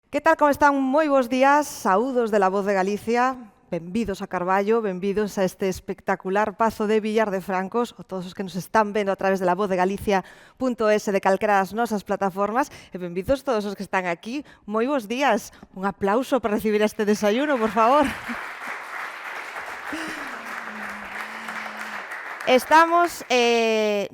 Que tal, como están? Moi bons días, saúdos de La Voz de Galicia, benvidos a Carballo, benvidos a este espectacular pazo de Villar de Francos, a todos os que nos están vendo a través de lavozdeGalicia.es de calquera das nosas plataformas, e benvidos todos os que están aquí. Moi bons días, un aplauso para recibir este desayuno, por favor. Estamos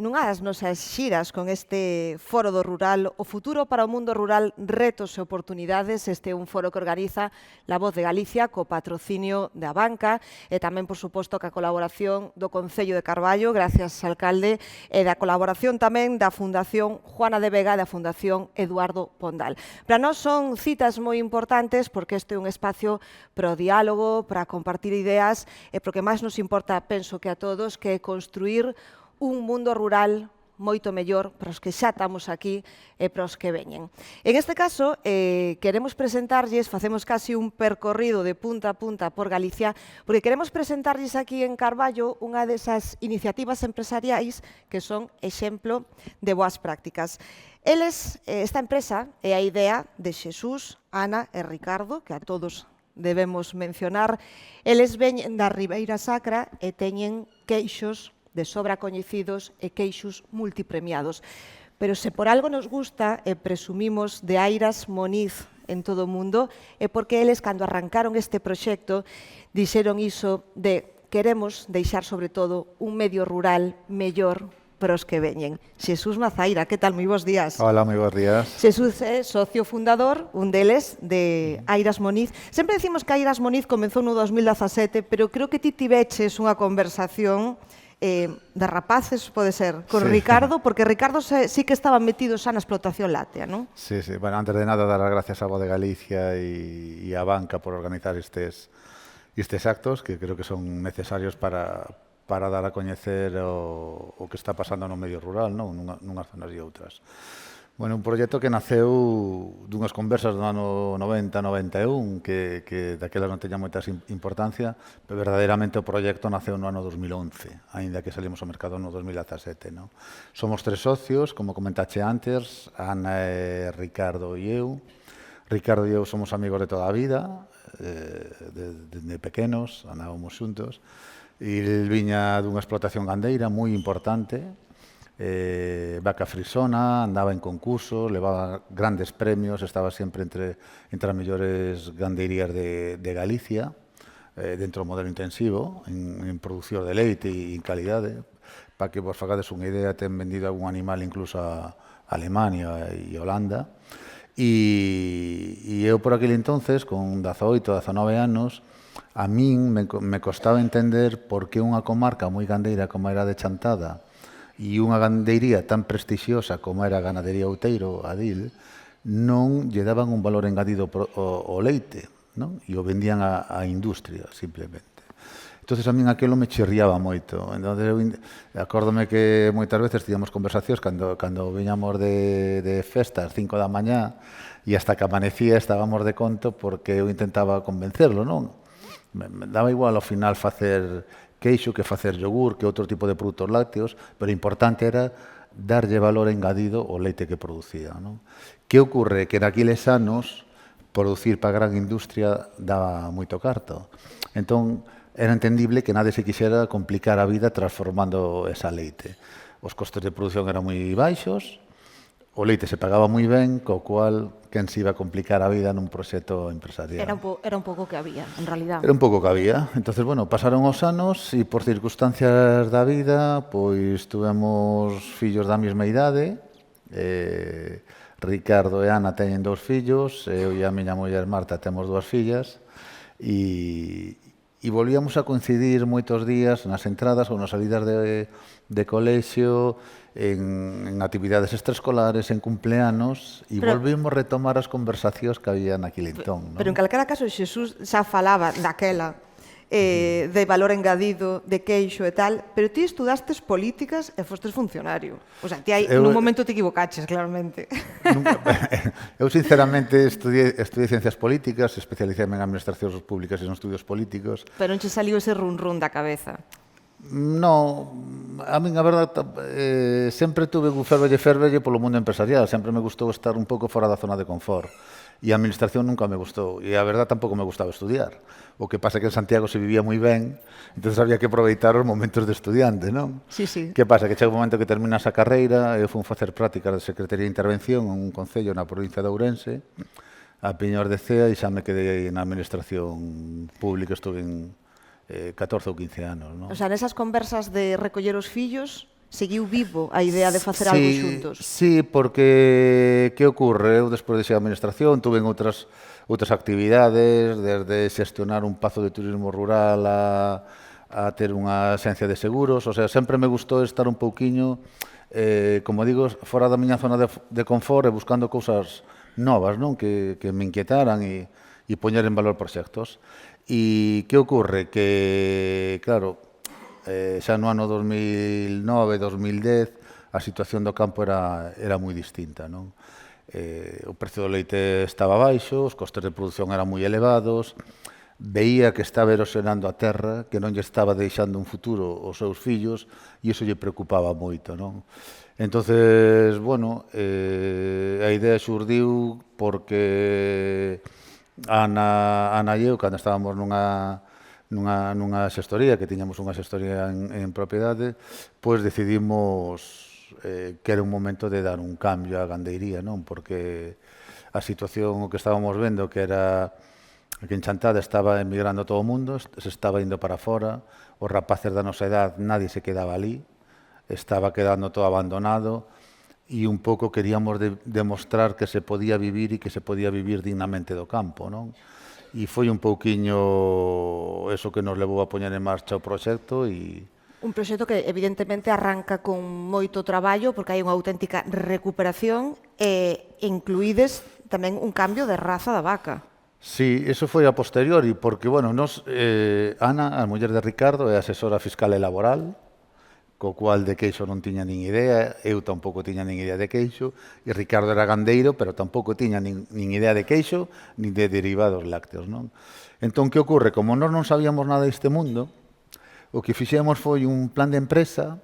nunha das nosas xiras con este Foro do Rural, o futuro para o mundo rural, retos e oportunidades. Este é un foro que organiza La Voz de Galicia co patrocinio da banca e tamén, por suposto, ca colaboración do Concello de Carballo, gracias, alcalde, e da colaboración tamén da Fundación Juana de Vega e da Fundación Eduardo Pondal. Para nós son citas moi importantes porque este é un espacio para o diálogo, para compartir ideas e porque máis nos importa, penso que a todos, que é construir un mundo rural moito mellor para os que xa estamos aquí e para os que veñen. En este caso, queremos presentarlles, facemos casi un percorrido de punta a punta por Galicia, porque queremos presentarlles aquí en Carballo unha desas iniciativas empresariais que son exemplo de boas prácticas. Esta empresa é a idea de Xesús, Ana e Ricardo, que a todos debemos mencionar. Eles veñen da Ribeira Sacra e teñen queixos de sobra coñecidos e queixos multipremiados. Pero se por algo nos gusta e presumimos de Airas Moniz en todo o mundo, é porque eles, cando arrancaron este proxecto, dixeron iso de queremos deixar, sobre todo, un medio rural mellor para os que veñen. Xesús Mazaira, que tal? Moi bons días. Hola, moi bons días. Xesús é socio fundador, un deles, de Airas Moniz. Sempre decimos que Airas Moniz comenzou no 2017, pero creo que ti tiveches unha conversación de rapaces, pode ser, con Ricardo, porque Ricardo sí que estaba metido xa na explotación láctea, non? Sí, sí. Bueno, antes de nada, dar as gracias a Voz de Galicia e a banca por organizar estes actos, que creo que son necesarios para dar a coñecer o que está pasando no medio rural, non? Nunhas zonas e outras. Bueno, un proxecto que naceu dunhas conversas do ano 90-91, que daquela non teña moita importancia, pero verdadeiramente o proxecto naceu no ano 2011, aínda que salimos ao mercado no 2017. Non? Somos tres socios, como comentache antes, Ana, Ricardo e eu. Ricardo e eu somos amigos de toda a vida, desde pequenos, andábamos xuntos, e el viña dunha explotación gandeira moi importante, vaca frisona, andaba en concursos, levaba grandes premios, estaba sempre entre as mellores gandeirías de Galicia, dentro do modelo intensivo, en produción de leite e en calidade. Para que vos fagades unha idea, ten vendido algún animal incluso a Alemania e Holanda. E eu por aquel entonces, con 18, 19 anos, a min me costaba entender por que unha comarca moi gandeira como era de Chantada e unha gandeiría tan prestixiosa como era a Ganadería Outeiro, Adil, non lle daban un valor engadido ao leite, non? E o vendían á industria, simplemente. Entón, a min aquilo me chirriaba moito. Entón, acórdome que moitas veces tíamos conversacións cando viñamos de festa ás 5 da mañá e hasta que amanecía estábamos de conto porque eu intentaba convencerlo, non? Me daba igual ao final facer queixo que facer yogur, que outro tipo de produtos lácteos, pero o importante era darlle valor engadido ao leite que producía. Non? Que ocorre? Que naqueles anos producir para a gran industria daba moito carto. Entón, era entendible que nadie se quixera complicar a vida transformando esa leite. Os costes de produción eran moi baixos, o leite se pagaba moi ben, co cual quen se iba a complicar a vida nun proxecto empresarial. Era un pouco que había, en realidad. Era un pouco que había. Entonces, bueno, pasaron os anos e por circunstancias da vida, pois tuvemos fillos da mesma idade. Ricardo e Ana teñen 2 fillos, eu e a miña muller Marta temos 2 fillas e volvíamos a coincidir moitos días nas entradas ou nas salidas de colexio, en actividades extraescolares, en cumpleanos, e volvimos retomar as conversacións que había naquele entón. Pero en calquera caso, Xesús xa falaba daquela de valor engadido, de queixo e tal, pero ti estudastes políticas e fostes funcionario. O sea, ti nun momento te equivocaches, claramente. Eu, sinceramente, estudiei Ciencias Políticas, especialicéme en Administracións Públicas e en Estudios Políticos. Pero non che saliu ese run-run da cabeza? No, a min, a verdade, sempre tuve un fervelle polo mundo empresarial, sempre me gustou estar un pouco fora da zona de confort. E a administración nunca me gustou. E a verdade tampouco me gustaba estudiar. O que pasa é que en Santiago se vivía moi ben, entón había que aproveitar os momentos de estudiante, non? Sí, sí. Que pasa? Que chega un momento que terminas a carreira, eu fui facer prácticas de Secretaría de Intervención en un concello na provincia de Ourense, a Piñor de Cea, e xa me quedei na administración pública, estuve en 14 ou 15 anos, non? O sea, nesas conversas de recoller os fillos, seguiu vivo a idea de facer algo xuntos. Sí, porque que ocorre? Eu despois de ser administración tuve en outras actividades, desde xestionar un pazo de turismo rural a ter unha axencia de seguros, o sea, sempre me gustou estar un pouquiño, como digo, fora da miña zona de confort e buscando cousas novas, non? Que me inquietaran e poñer en valor proxectos. E que ocorre? Que, claro, xa no ano 2009-2010 a situación do campo era moi distinta, non? O precio do leite estaba baixo, os costes de produción eran moi elevados, veía que estaba erosionando a terra, que non lle estaba deixando un futuro aos seus fillos, e iso lle preocupaba moito, non? Entonces, bueno, a idea xurdiu porque Ana e eu, cando estábamos nunha xestoría, que tiñamos unha xestoría en propiedade, pois decidimos que era un momento de dar un cambio á gandeiría, non? Porque a situación, o que estábamos vendo, que era que en Chantada estaba emigrando todo o mundo, se estaba indo para fora, os rapaces da nosa edad, nadie se quedaba ali, estaba quedando todo abandonado, e un pouco queríamos demostrar que se podía vivir e que se podía vivir dignamente do campo, non? E foi un pouquiño eso que nos levou a poñer en marcha o proxecto e... Un proxecto que evidentemente arranca con moito traballo porque hai unha auténtica recuperación e incluídes tamén un cambio de raza da vaca. Sí, eso foi a posteriori, porque, bueno, Ana, a muller de Ricardo, é asesora fiscal e laboral, co cual de queixo non tiña nin idea, eu tampouco tiña nin idea de queixo, e Ricardo era gandeiro, pero tampouco tiña nin idea de queixo, nin de derivados lácteos, non? Entón, que ocorre? Como nós non sabíamos nada deste mundo, o que fixemos foi un plan de empresa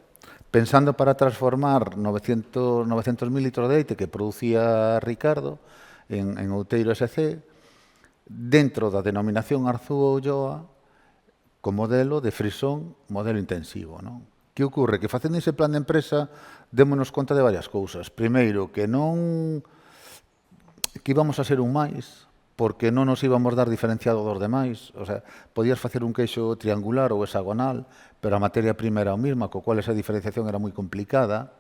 pensando para transformar 900.000 litros de leite que producía Ricardo en Outeiro SC dentro da denominación Arzúa Ulloa co modelo de frisón, modelo intensivo, non? Que ocorre? Que facendo ese plan de empresa démonos conta de varias cousas. Primeiro, que íbamos a ser un máis, porque non nos íbamos dar diferenciado dos demais. O sea, podías facer un queixo triangular ou hexagonal, pero a materia prima era a mesma, co cual esa diferenciación era moi complicada.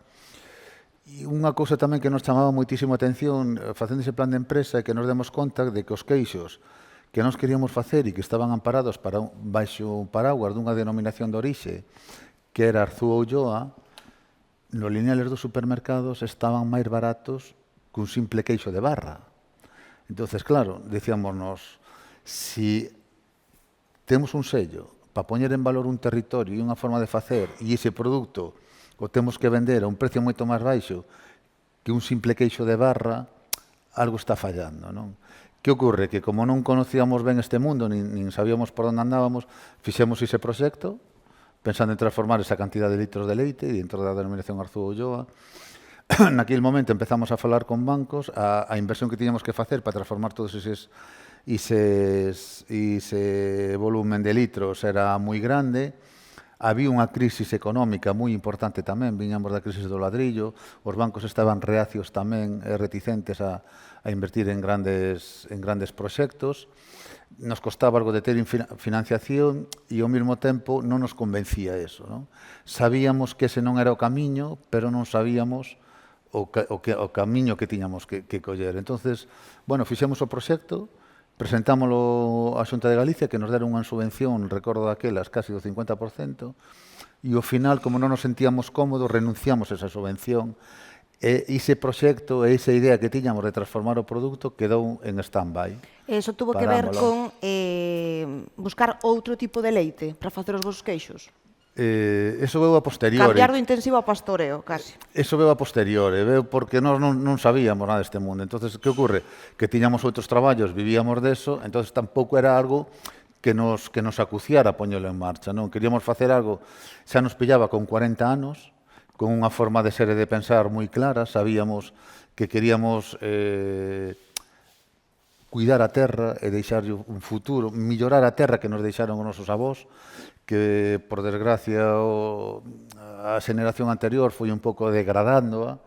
E unha cousa tamén que nos chamaba moitísimo a atención facendo ese plan de empresa é que nos demos conta de que os queixos que nos queríamos facer e que estaban amparados baixo un paraguas dunha denominación de orixe que era Arzúa Ulloa, nos lineales dos supermercados estaban máis baratos que un simple queixo de barra. Entonces, claro, decíamonos, si temos un sello para poñer en valor un territorio e unha forma de facer e ese produto o temos que vender a un precio moito máis baixo que un simple queixo de barra, algo está fallando, non? Que ocorre? Que como non conocíamos ben este mundo, nin sabíamos por onde andábamos, fixemos ese proxecto, pensando en transformar esa cantidad de litros de leite dentro da denominación Arzúa Ulloa. Naquele momento empezamos a falar con bancos, a inversión que tiñamos que facer para transformar todos ese volumen de litros era moi grande. Había unha crisis económica moi importante tamén, viñamos da crisis do ladrillo, os bancos estaban reacios tamén, reticentes a invertir en grandes proxectos. Nos costaba algo de ter financiación e ao mesmo tempo non nos convencía eso, non? Sabíamos que ese non era o camiño, pero non sabíamos o camiño que tiñamos que coller. Entonces, bueno, fixemos o proxecto, presentámoslo á Xunta de Galicia, que nos deron unha subvención, recordo daquelas, casi do 50%, e ao final, como non nos sentíamos cómodos, renunciamos a esa subvención. Ese proxecto e esa idea que tiñamos de transformar o produto quedou en stand-by. Eso tuvo que ver con buscar outro tipo de leite para facer os vosos queixos? Eso veu a posteriori. Cambiar do intensivo ao pastoreo, casi. Eso veu a posteriori, veu porque nós non sabíamos nada deste mundo. Entonces, que ocorre? Que tiñamos outros traballos, vivíamos deso, entonces tampouco era algo que nos acuciara poñelo en marcha, non? Queríamos facer algo, xa nos pillaba con 40 anos, con unha forma de ser e de pensar moi clara, sabíamos que queríamos cuidar a terra e deixarlle un futuro, mellorar a terra que nos deixaron os nosos avós, que, por desgracia, a xeneración anterior foi un pouco degradándoa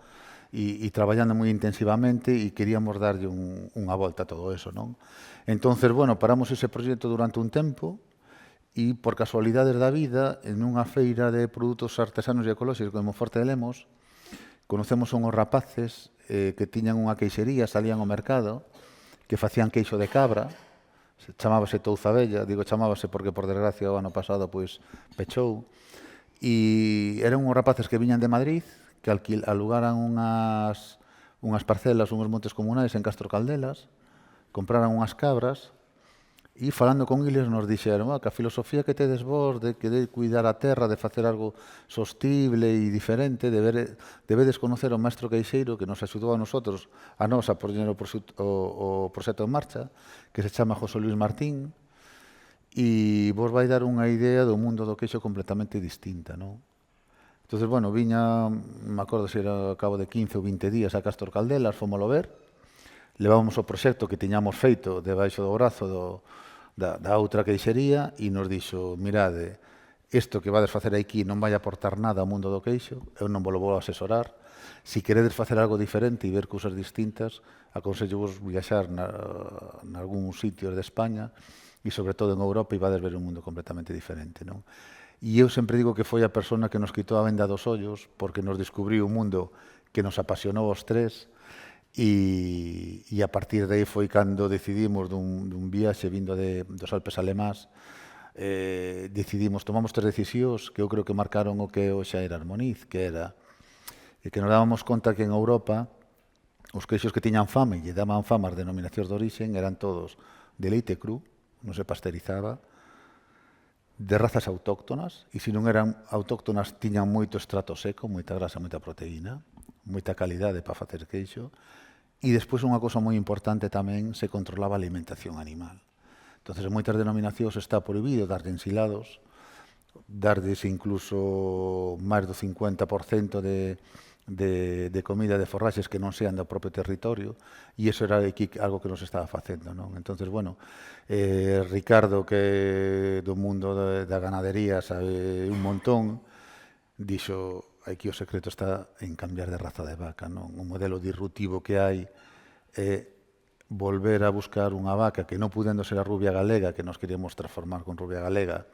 e traballando moi intensivamente e queríamos darlle unha volta a todo eso, non? Entonces, bueno, paramos ese proxecto durante un tempo e, por casualidades da vida, en unha feira de produtos artesanos e ecolóxicos en Monforte de Lemos, conocemos unhos rapaces que tiñan unha queixería, salían ao mercado, que facían queixo de cabra, chamábase Touzabella, digo chamábase porque, por desgracia, o ano pasado pois pechou, e eran uns rapaces que viñan de Madrid, que alugaran unhas parcelas, unhos montes comunais en Castro Caldelas, compraran unhas cabras, e falando con eles nos dixeron que a filosofía que tedes vos de querer cuidar a terra, de facer algo sostible e diferente, debedes conocer o maestro queixeiro que nos axudou a nosotros, a poñer o proxecto en marcha, que se chama José Luis Martín, e vos vai dar unha idea do mundo do queixo completamente distinta, non? Entonces, bueno, viña, me acordo se era a cabo de 15 ou 20 días a Castro Caldelas, fomoslo ver, levábamos o proxecto que tiñamos feito debaixo do brazo da outra queixería e nos dixo, mirade, isto que vades facer aquí non vai aportar nada ao mundo do queixo, eu non vos lo vou asesorar, se queredes facer algo diferente e ver cousas distintas, aconsello vos viaxar nalgúns sitios de España e sobre todo en Europa e vades ver un mundo completamente diferente, non? E eu sempre digo que foi a persona que nos quitou a venda dos ollos porque nos descubriu un mundo que nos apasionou os tres. E a partir de aí foi cando decidimos dun viaxe vindo dos Alpes Alemás, tomamos 3 decisións que eu creo que marcaron o que hoxe era Armoniz, que era que nos dábamos conta que en Europa os queixos que tiñan fama e lle daban fama as denominacións de orixen eran todos de leite cru, non se pasteurizaba, de razas autóctonas, e se non eran autóctonas tiñan moito estrato seco, moita grasa, moita proteína, moita calidade para facer queixo. E despois unha cousa moi importante tamén, se controlaba a alimentación animal. Entonces, en moitas denominacións está prohibido darlle ensilados, darlles incluso máis do 50% de comida de forraxes que non sean do propio territorio, e iso era algo que nos estaba facendo, non? Entonces, bueno, Ricardo, que do mundo da ganadería sabe un montón, dixo, aquí o secreto está en cambiar de raza de vaca, non? O modelo disruptivo que hai é volver a buscar unha vaca que non pudendo ser a rubia galega, que nos queríamos transformar con rubia galega,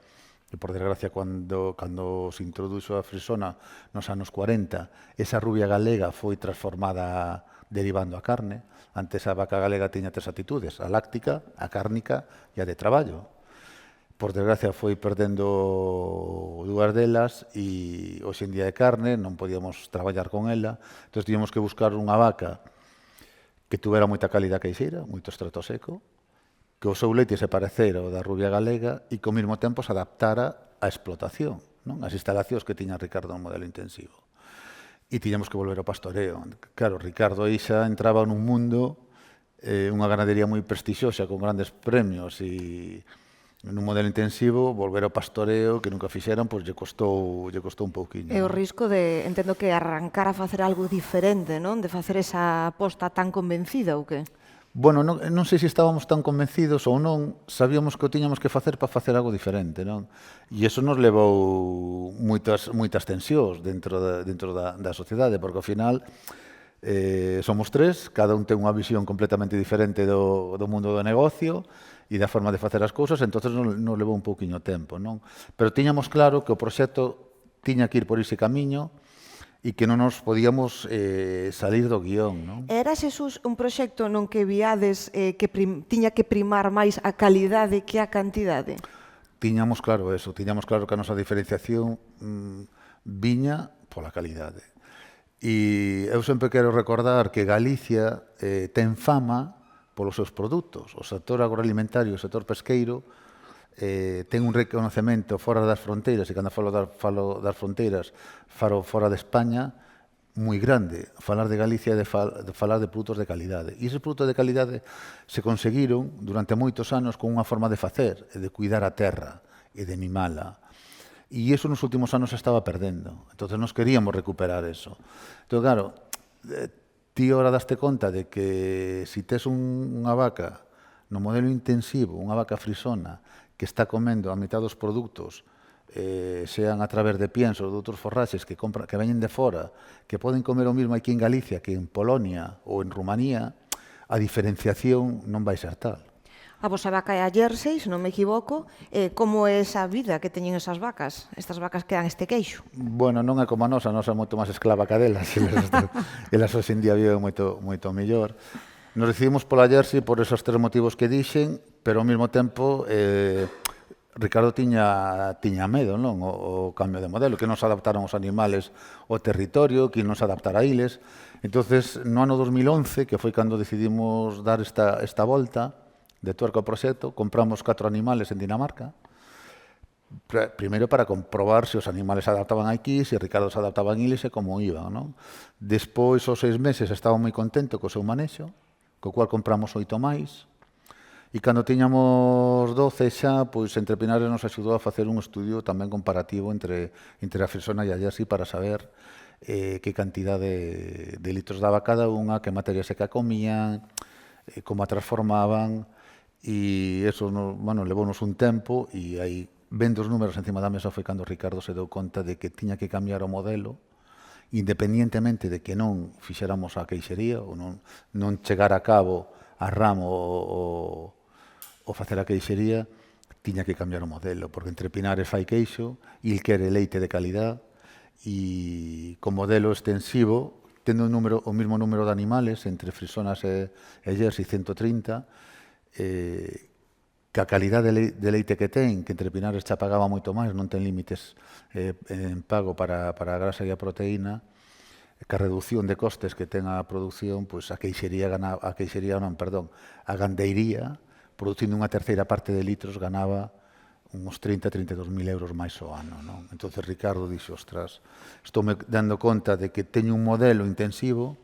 e por desgracia cando se introduxo a frisona nos anos 40, esa rubia galega foi transformada derivando a carne. Antes a vaca galega tiña 3 actitudes, a láctica, a cárnica e a de traballo. Por desgracia foi perdendo 2 delas e hoxe en día de carne non podíamos traballar con ela, entón tiñamos que buscar unha vaca que tuvera moita calidad queixeira, moito estrato seco, que o seu leite se parecera ao da rubia galega e que ao mesmo tempo se adaptara á explotación, non? As instalacións que tiña Ricardo no modelo intensivo. E tiñamos que volver ao pastoreo. Claro, Ricardo aí xa entraba nun mundo, unha ganadería moi prestixiosa con grandes premios e nun modelo intensivo, volver ao pastoreo que nunca fixeran, pois lle costou un pouquiño. E o risco de, entendo que arrancar a facer algo diferente, non? De facer esa aposta tan convencida ou que? Bueno, non sei se estábamos tan convencidos ou non, sabíamos que o tiñamos que facer para facer algo diferente, non? E iso nos levou moitas tensións dentro da sociedade, porque ao final somos 3, cada un ten unha visión completamente diferente do mundo do negocio e da forma de facer as cousas, entonces nos levou un pouquiño tempo, non? Pero tiñamos claro que o proxecto tiña que ir por ese camiño e que non nos podíamos salir do guión, non? Era, Xesús, un proxecto non que viades que tiña que primar máis a calidade que a cantidade? Tiñamos claro eso, tiñamos claro que a nosa diferenciación viña pola calidade. E eu sempre quero recordar que Galicia ten fama polos seus produtos. O sector agroalimentario e o sector pesqueiro ten un reconocemento fora das fronteiras, e cando falo das fronteiras, falo fora de España, moi grande. Falar de Galicia é de falar de produtos de calidade. E eses produtos de calidade se conseguiron durante moitos anos con unha forma de facer, e de cuidar a terra e de mimala. E iso nos últimos anos se estaba perdendo. Entón, nos queríamos recuperar eso. Entón, claro, ti ahora daste conta de que si tes unha vaca no modelo intensivo, unha vaca frisona, que está comendo a mitad dos produtos, sean a través de piensos, de outros forraxes que veñen de fora, que poden comer o mismo aquí en Galicia que en Polonia ou en Rumanía, a diferenciación non vai ser tal. A vosa vaca é a Jersey, se non me equivoco. Como é esa vida que teñen esas vacas? Estas vacas que dan este queixo? Bueno, non é como a nosa é moito máis esclava que a delas. Elas hoxe en día viven moito mellor. Nos decidimos pola Jersey por esos tres motivos que dixen, pero ao mesmo tempo Ricardo tiña medo, non? O cambio de modelo, que non se adaptaron os animales ao territorio, que non se adaptara a iles. Entonces, no ano 2011, que foi cando decidimos dar esta volta de tuerca ao proxecto, compramos 4 animales en Dinamarca, primeiro para comprobar se os animales se adaptaban aquí, se Ricardo se adaptaba en iles e como iban, non? Despois, aos 6 meses, estaba moi contento co seu manexo, co cual compramos 8 máis, e cando tiñamos 12 xa, pois entre Pinares nos axudou a facer un estudio tamén comparativo entre a frisona e a Jersey para saber que cantidade de litros daba cada unha, que materia seca comían, como a transformaban, e eso, bueno, levounos un tempo, e aí, vendo os números encima da mesa, foi cando Ricardo se deu conta de que tiña que cambiar o modelo, independientemente de que non fixéramos a queixería, ou non chegar a cabo a ramo o facer a queixería, tiña que cambiar o modelo, porque entre Pinares fai queixo, e il quere leite de calidad, e con modelo extensivo, tendo o mesmo número de animales, entre frisonas e Jersey 130, que a calidade de leite que ten, que entre Pinares xa pagaba moito máis, non ten límites en pago para a grasa e a proteína, que a reducción de costes que ten a produción, pois a gandeiría, producindo unha terceira parte de litros, ganaba uns 30-32 mil euros máis ao ano, non? Entón, Ricardo dixo, ostras, estou me dando conta de que teño un modelo intensivo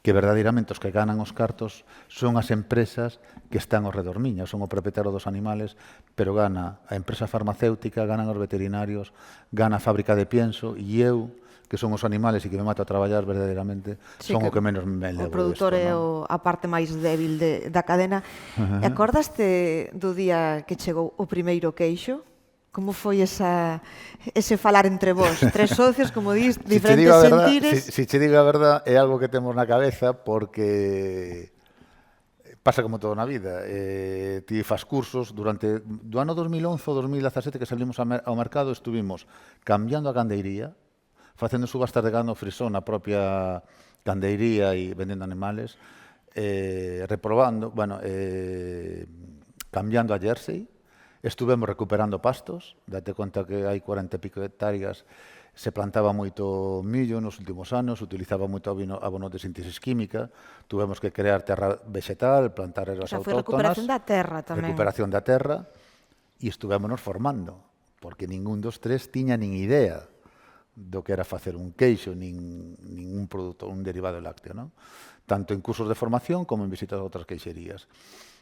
que verdadeiramente os que ganan os cartos son as empresas que están ao redor miña, son o propietario dos animales, pero gana a empresa farmacéutica, ganan os veterinarios, gana a fábrica de pienso, e eu, que son os animales e que me mato a traballar verdadeiramente, son o que menos me levo. O produtor é a parte máis débil da cadena. E acordaste do día que chegou o primeiro queixo? Como foi ese falar entre vós? Tres socios, como dis, diferentes sentires. Si che digo a verdad, é algo que temos na cabeza porque pasa como todo na vida. Ti fas cursos durante do ano 2011 ao 2017 que salimos ao mercado, estuvimos cambiando a gandeiría, facendo subastas de gando frisón na propia gandeiría e vendendo animales, reprobando, cambiando a Jersey, estuvemos recuperando pastos, date conta que hai 40 e pico hectáreas, se plantaba moito millo nos últimos anos, utilizaba moito abono de síntesis química, tuvemos que crear terra vegetal, plantar ervas autóctonas. Foi recuperación da terra tamén. Recuperación da terra, e estuvémonos formando, porque ningún dos tres tiña nin idea do que era facer un queixo, nin un produto, un derivado lácteo, non? Tanto en cursos de formación como en visitas a outras queixerías.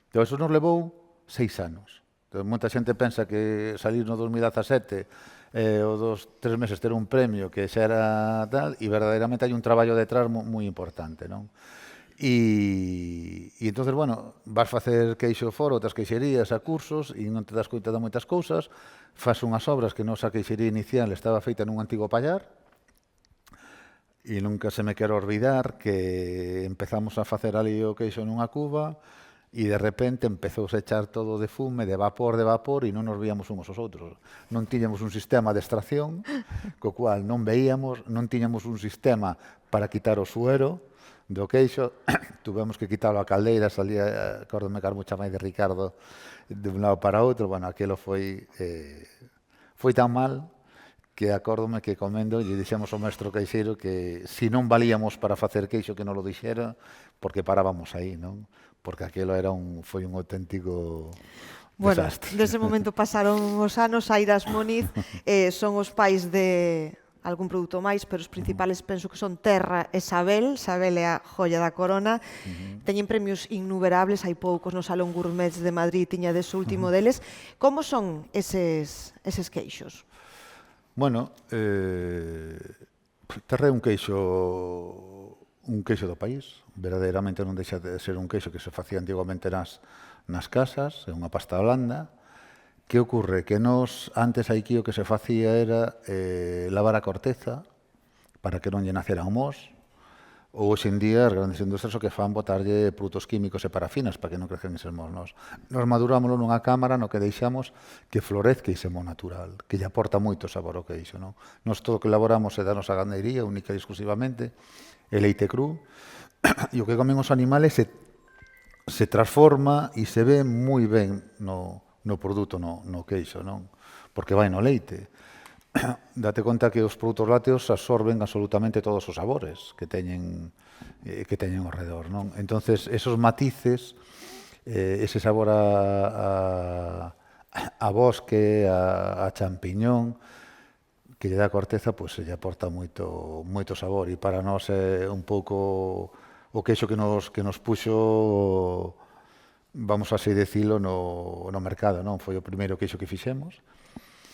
Entón, eso nos levou 6 anos. Entón, moita xente pensa que salir no 2017 ou 3 meses ter un premio que xa era tal, e verdadeiramente hai un traballo detrás moi importante, non? E entonces, bueno, vas facer queixo fora, outras queixerías, a cursos, e non te das conta de moitas cousas, faz unhas obras que nosa queixería inicial estaba feita nun antigo pallar, e nunca se me quero olvidar que empezamos a facer ali o queixo nunha cuba, e de repente empezou a echar todo de fume, de vapor, e non nos víamos uns aos outros. Non tiñamos un sistema de extracción, co cual non veíamos, non tiñamos un sistema para quitar o suero do queixo, tuvemos que quitarlo a caldeira, salía, acordome car mucha máis de Ricardo, de un lado para outro, bueno, aquilo foi tan mal que acórdome que comendo lle dixemos ao mestre queixeiro que se non valíamos para facer queixo que non lo dixera, porque parábamos aí, non? Porque aquilo foi un auténtico desastre. Bueno, desde momento pasaron os anos, Airas Moniz son os pais de algún produto máis, pero os principales penso que son Terra e Sabel. Sabel é a joia da corona. Teñen premios innumerables, hai poucos no Salón Gourmets de Madrid, tiña dese último deles. Como son eses queixos? Bueno, Terra é un queixo do país, verdadeiramente non deixa de ser un queixo que se facía antigamente nas casas, é unha pasta blanda. Que ocurre? Que nos, antes aquí o que se facía era lavar a corteza para que non lle naceran mos, ou hoxe en día as grandes industrias o que fan botarlle produtos químicos e parafinas para que non crezcan eses mos. Nos madurámoslo nunha cámara no que deixamos que florezca ese mo natural, que lle aporta moito sabor ao queixo. Nos todo o que elaboramos é danos a gandeiría, única e exclusivamente, e leite cru, e o que comen os animales se transforma e se ve moi ben no produto, no queixo, non? Porque vai no leite. Date conta que os produtos lácteos absorben absolutamente todos os sabores que teñen ao redor, non? Entonces, esos matices, ese sabor a bosque, a champiñón, que lle dá a corteza, pois se lle aporta moito sabor. E para nós é un pouco o queixo que nos puxo, vamos a así dicilo, no mercado, non? Foi o primeiro queixo que fixemos,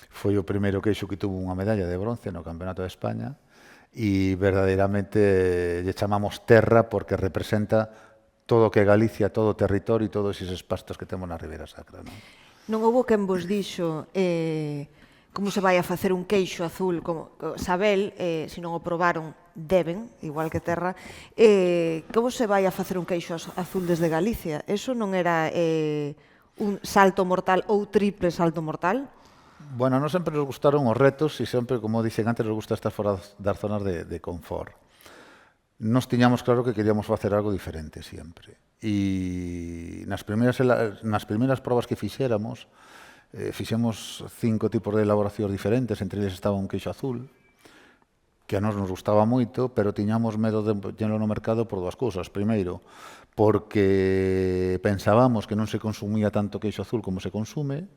foi o primeiro queixo que tuvo unha medalla de bronce no Campeonato de España e verdadeiramente lle chamamos Terra porque representa todo o que é Galicia, todo o territorio e todos eses pastos que temos na Ribeira Sacra, non? Non houbo quen vos dixo como se vai a facer un queixo azul, como Sabel, se non o probaron, deben, igual que Terra, como se vai a facer un queixo azul desde Galicia? Eso non era un salto mortal ou triple salto mortal? Bueno, non sempre nos gustaron os retos e sempre, como dixen antes, nos gusta estar fora das zonas de confort. Nos tiñamos claro que queríamos facer algo diferente sempre. E nas primeiras probas que fixéramos 5 tipos de elaboracións diferentes, entre eles estaba un queixo azul, que a nos gustaba moito, pero tiñamos medo de poñelo no mercado por dúas cousas. Primeiro, porque pensábamos que non se consumía tanto queixo azul como se consume,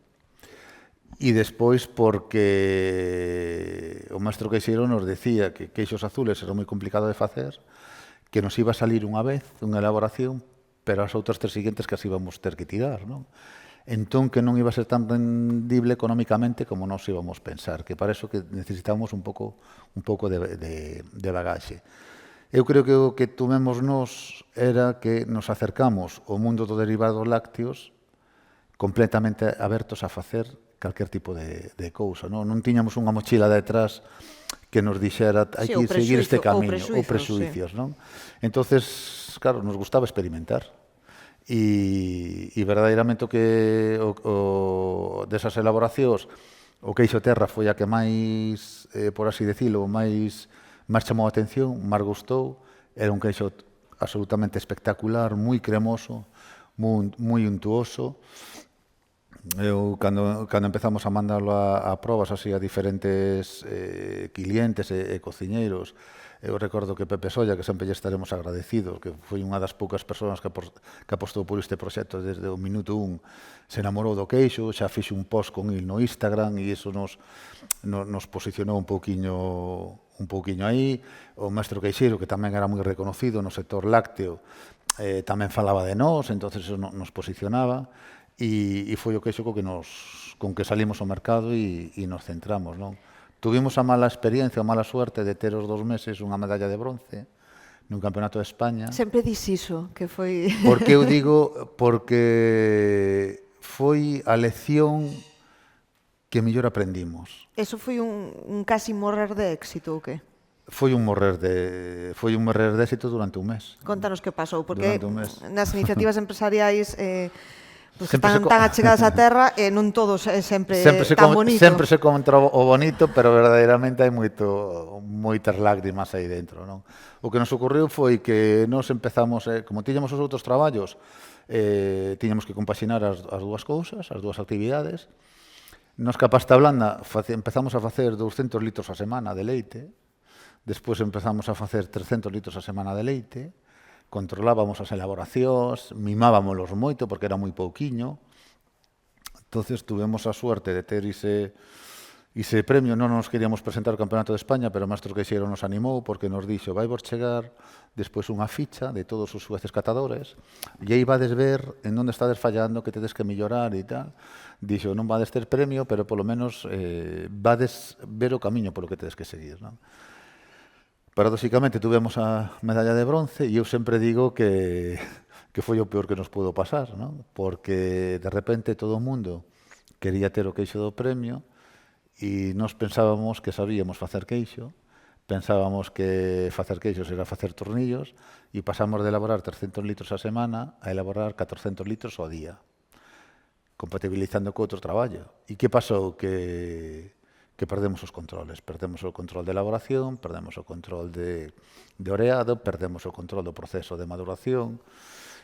e despois porque o mestre queixeiro nos decía que queixos azules era moi complicado de facer, que nos iba a salir unha vez unha elaboración, pero as outras 3 seguintes que as íbamos ter que tirar, non? Entón, que non iba a ser tan rendible económicamente como nos íbamos pensar, que para eso que necesitábamos un pouco de bagaxe. Eu creo que o que tumemos nos era que nos acercamos ao mundo dos derivados lácteos completamente abertos a facer calquer tipo de cousa, non tiñamos unha mochila detrás que nos dixera hai que seguir este camiño, ou presuicios, non? Entonces, claro, nos gustaba experimentar. E verdadeiramente desas elaboracións o queixo Terra foi a que máis, por así decirlo, máis chamou a atención, máis gustou. Era un queixo absolutamente espectacular, moi cremoso, moi untuoso. Eu, cando empezamos a mandarlo a probas así a diferentes clientes e cociñeiros, eu recordo que Pepe Solla, que sempre lle estaremos agradecidos, que foi unha das poucas persoas que apostou por este proxecto desde o minuto 1, se enamorou do queixo, xa fixe un post con il no Instagram e iso nos posicionou un pouquiño aí. O mestre queixeiro, que tamén era moi reconocido no sector lácteo, tamén falaba de nós, entonces eso nos posicionaba e foi o queixo con que salimos ao mercado e nos centramos, non? Tuvimos a mala experiencia, a mala suerte de ter os 2 meses unha medalla de bronce nun Campeonato de España. Sempre dis iso, que foi... Porque eu digo, porque foi a lección que mellor aprendimos. Eso foi un casi morrer de éxito, ou que? Foi un morrer de éxito durante un mes. Contanos que pasou, porque nas iniciativas empresariais... Pues están tan achegadas á terra e non todos é sempre tan bonito. Sempre se contra o bonito, pero verdadeiramente hai moitas lágrimas aí dentro, non? O que nos ocurriu foi que nos empezamos, como tiñamos os outros traballos, tiñamos que compaxinar as dúas cousas, as dúas actividades. Nos que a pasta blanda empezamos a facer 200 litros a semana de leite, despois empezamos a facer 300 litros a semana de leite, controlábamos as elaboracións, mimábamos moito porque era moi pouquiño. Entonces tuvemos a suerte de ter ese E ese premio non nos queríamos presentar ao Campeonato de España, pero o Maestro Queixeiro nos animou porque nos dixo vai vos chegar despois unha ficha de todos os xueces catadores e aí vades ver en onde estades fallando, que tedes que mellorar e tal. Dixo, non vades ter premio, pero polo menos vades ver o camiño polo que tedes que seguir, non? Paradóxicamente tuvemos a medalla de bronce e eu sempre digo que foi o peor que nos pudo pasar, non? Porque de repente todo o mundo quería ter o queixo do premio e nós pensábamos que sabíamos facer queixo, pensábamos que facer queixos era facer tornillos e pasamos de elaborar 300 litros a semana a elaborar 400 litros ao día, compatibilizando co outro traballo. E que pasou? Que perdemos os controles. Perdemos o control de elaboración, perdemos o control de oreado, perdemos o control do proceso de maduración.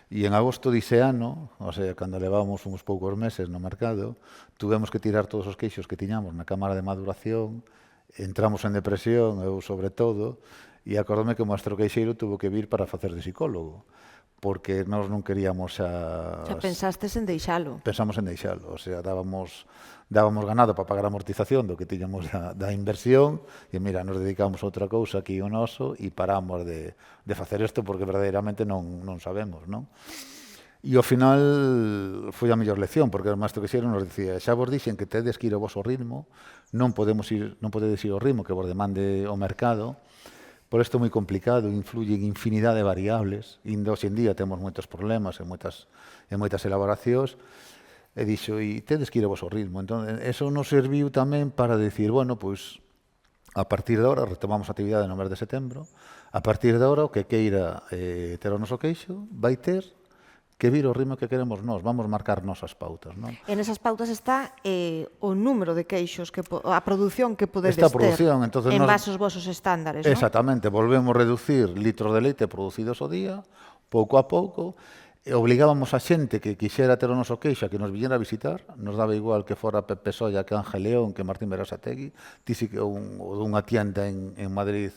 E en agosto dise ano, o sea, cando levábamos uns poucos meses no mercado, tuvemos que tirar todos os queixos que tiñamos na cámara de maduración, entramos en depresión, eu sobre todo, e acordome que o Maestro Queixeiro tuvo que vir para facer de psicólogo, porque nós non queríamos Xa pensastes en deixalo. Pensamos en deixalo, o sea, dábamos ganado para pagar a amortización do que tiñamos da inversión e mira, nos dedicamos a outra cousa aquí o noso e paramos de facer isto porque verdadeiramente non sabemos, non? E ao final foi a mellor lección, porque o Maestro Queixeiro nos dicía xa vos dixen que tedes que ir ao vosso ritmo, non podedes ir ao ritmo que vos demande o mercado, por isto é moi complicado, influyen infinidade de variables, e hoxe en día temos moitos problemas e moitas elaboracións, e dixo, e tedes que ir ao vosso ritmo. Entón, eso nos serviu tamén para decir, bueno, pois, a partir de ahora, retomamos a actividade no mes de setembro, a partir de ahora, o que queira ter o noso queixo, vai ter que vir o ritmo que queremos nós, vamos marcar nosas pautas, non? En esas pautas está o número de queixos, a produción que podedes ter en base aos vosos estándares, non? Exactamente, volvemos a reducir litros de leite producidos ao día, pouco a pouco, e obligábamos a xente que quixera ter o noso queixo a que nos viñera a visitar, nos daba igual que fora Pepe Solla, que Ángel León, que Martín Berasategui, tisi que unha tienda en Madrid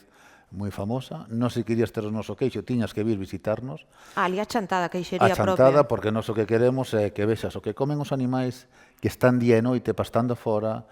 moi famosa, non se querías ter o noso queixo, tiñas que vir visitarnos. Ali a chantada, queixería propia. A chantada, porque nós o que queremos é que vexas o que comen os animais que están día e noite pastando fora,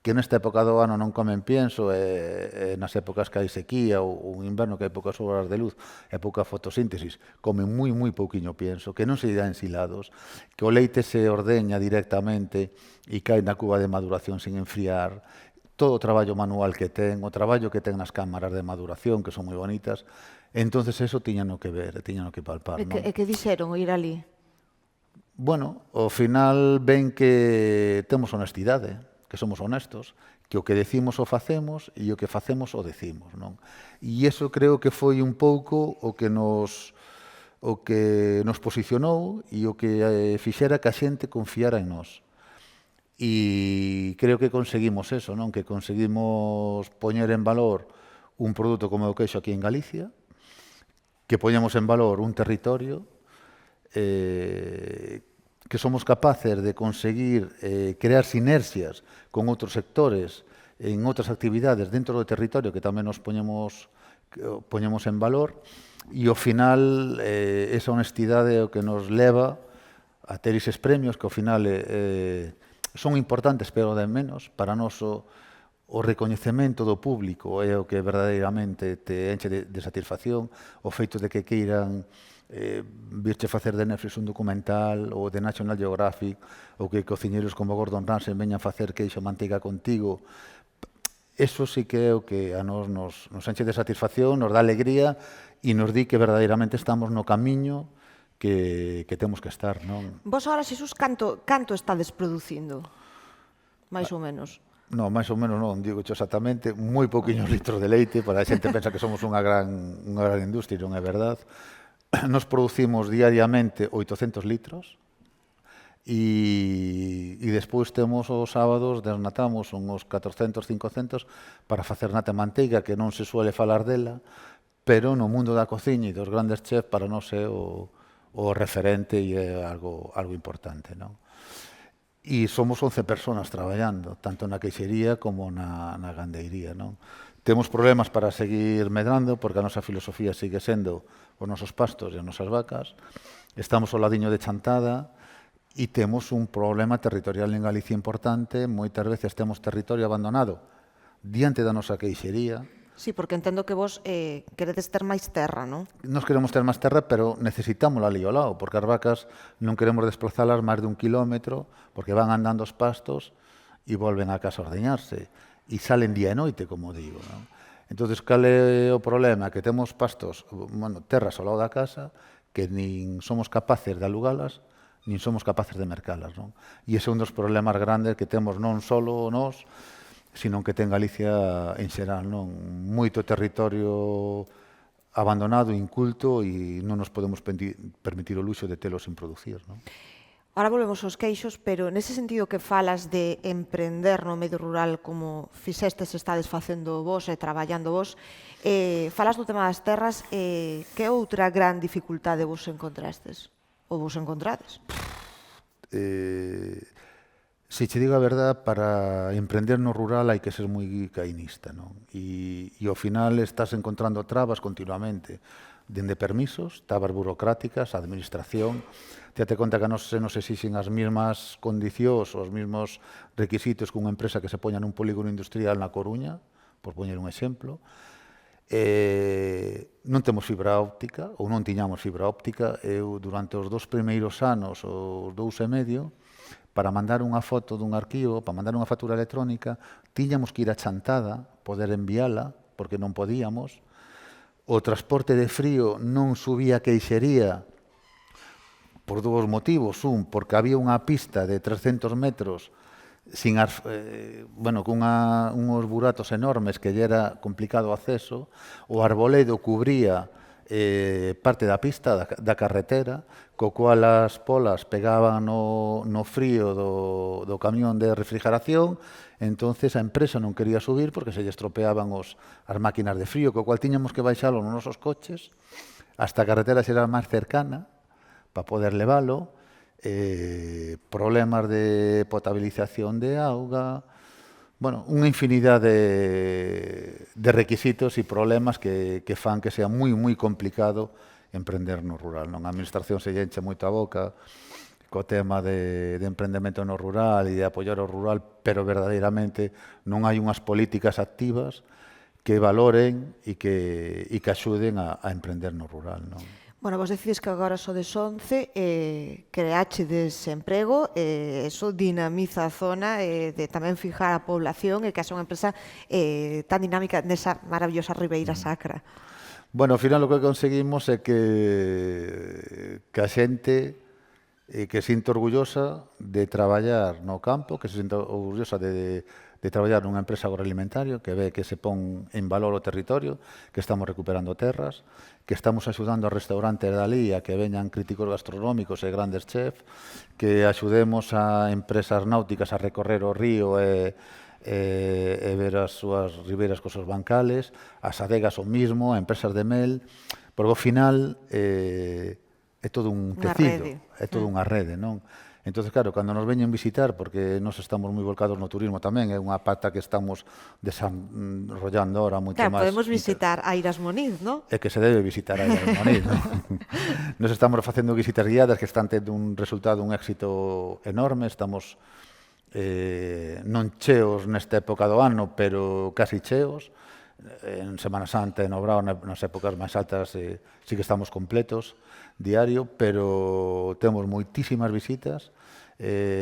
que nesta época do ano non comen pienso, e nas épocas que hai sequía ou inverno que hai poucas horas de luz e pouca fotosíntesis, comen moi pouquiño pienso, que non se dá ensilados, que o leite se ordeña directamente e cae na cuba de maduración sin enfriar, todo o traballo manual que ten, o traballo que ten nas cámaras de maduración, que son moi bonitas, entonces eso tiñano que ver, tiñano que palpar. E que dixeron o ir ali? Bueno, ao final ven que temos honestidade, que somos honestos, que o que decimos o facemos e o que facemos o decimos, non? E iso creo que foi un pouco o que nos posicionou e o que fixera que a xente confiara en nós. E creo que conseguimos eso, non? Que conseguimos poñer en valor un produto como o queixo aquí en Galicia, que poñamos en valor un territorio, que somos capaces de conseguir crear sinerxias con outros sectores en outras actividades dentro do territorio que tamén nos poñemos en valor e ao final esa honestidade é o que nos leva a ter eses premios que ao final son importantes pero de menos para nós o recoñecemento do público é o que verdadeiramente te enche de satisfacción, o feito de que queiran virche facer de Netflix un documental ou de National Geographic ou que cociñeros como Gordon Ramsay veñan a facer queixo manteiga contigo, eso sí que é o que a nos enche de satisfacción, nos dá alegría e nos di que verdadeiramente estamos no camiño que temos que estar, non? Vos agora, Xesús, canto estades producindo? Mais ou menos? Non, máis ou menos non, digo exactamente, moi pouquiños litros de leite, para a xente pensa que somos unha gran industria, non é verdad. Nos producimos diariamente 800 litros e despois temos os sábados, desnatamos uns 400, 500 para facer nata manteiga, que non se suele falar dela, pero no mundo da cociña e dos grandes chefs para nós é o referente e é algo importante, non? E somos 11 personas traballando, tanto na queixería como na gandeiría, non? Temos problemas para seguir medrando, porque a nosa filosofía sigue sendo os nosos pastos e as nosas vacas. Estamos ao ladiño de Chantada E temos un problema territorial en Galicia importante, moitas veces temos territorio abandonado diante da nosa queixería. Sí, porque entendo que vos queredes ter máis terra, non? Nos queremos ter máis terra, pero necesitamos ali ao lado, porque as vacas non queremos desplazalas máis de 1 kilómetro, porque van andando os pastos e volven a casa a ordeñarse. E salen día e noite, como digo, non? Entón, cal é o problema? Que temos pastos, bueno, terras ao lado da casa, que nin somos capaces de alugalas, nin somos capaces de mercalas, non? E ese é un dos problemas grandes que temos non só nós, sino que ten Galicia en xeral, non? Moito territorio abandonado, inculto, e non nos podemos permitir o luxo de telo sin producir, non? Ahora volvemos aos queixos, pero nese sentido que falas de emprender no medio rural como fixestes estades facendo vos e traballando vos, falas do tema das terras, que outra gran dificultade vos encontrastes? Ou vos encontrades? Se che digo a verdade, para emprender no rural hai que ser moi cainista, non? E ao final estás encontrando trabas continuamente, dende permisos, trabas burocráticas, administración. Te conta que se nos exixen as mesmas condicións, os mesmos requisitos que unha empresa que se poña nun polígono industrial na Coruña, por poñer un exemplo. Non temos fibra óptica, ou non tiñamos fibra óptica. Eu, durante os 2 primeiros anos, os 2 e medio, para mandar unha foto dun arquivo, para mandar unha factura electrónica, tiñamos que ir a Chantada, poder enviala, porque non podíamos. O transporte de frío non subía a queixería por 2 motivos. Un, porque había unha pista de 300 metros sin con unhos buratos enormes que lle era complicado o acceso. O arboledo cubría parte da pista, da carretera, co cual as polas pegaban no frío do camión de refrigeración. Entonces a empresa non quería subir porque se lle estropeaban as máquinas de frío, co cual tiñamos que baixalo nos nosos coches hasta a carretera xera máis cercana para poder leválo. Problemas de potabilización de auga, bueno, unha infinidade de requisitos e problemas que fan que sea moi complicado emprender no rural, non? A administración se lle enche moito a boca co tema de emprendemento no rural e de apoiar o rural, pero verdadeiramente non hai unhas políticas activas que valoren e que axuden a emprender no rural, non? Bueno, vos decides que agora sodes 11, creachedes emprego, eso dinamiza a zona de tamén fijar a población e que haxa unha empresa tan dinámica nesa maravillosa Ribeira Sacra. Bueno, ao final o que conseguimos é que a xente que se sinta orgullosa de traballar no campo, que se sinta orgullosa de traballar nunha empresa agroalimentaria, que ve que se pon en valor o territorio, que estamos recuperando terras, que estamos axudando a restaurantes dali a que veñan críticos gastronómicos e grandes chefs, que axudemos a empresas náuticas a recorrer o río e ver as súas ribeiras cos seus bancales, as adegas o mismo, a empresas de mel, porque ao final é todo un tecido, é todo unha rede, non? Entón, claro, cando nos veñen visitar, porque nos estamos moi volcados no turismo tamén, é unha pata que estamos desarrollando ahora moito máis. Claro, podemos visitar Airas Moniz, non? É que se debe visitar Airas Moniz, non? Nos estamos facendo visitas guiadas que están tendo un resultado, un éxito enorme, estamos non cheos nesta época do ano, pero casi cheos. En Semana Santa e no Brao, nas épocas máis altas, sí que estamos completos diario, pero temos moitísimas visitas.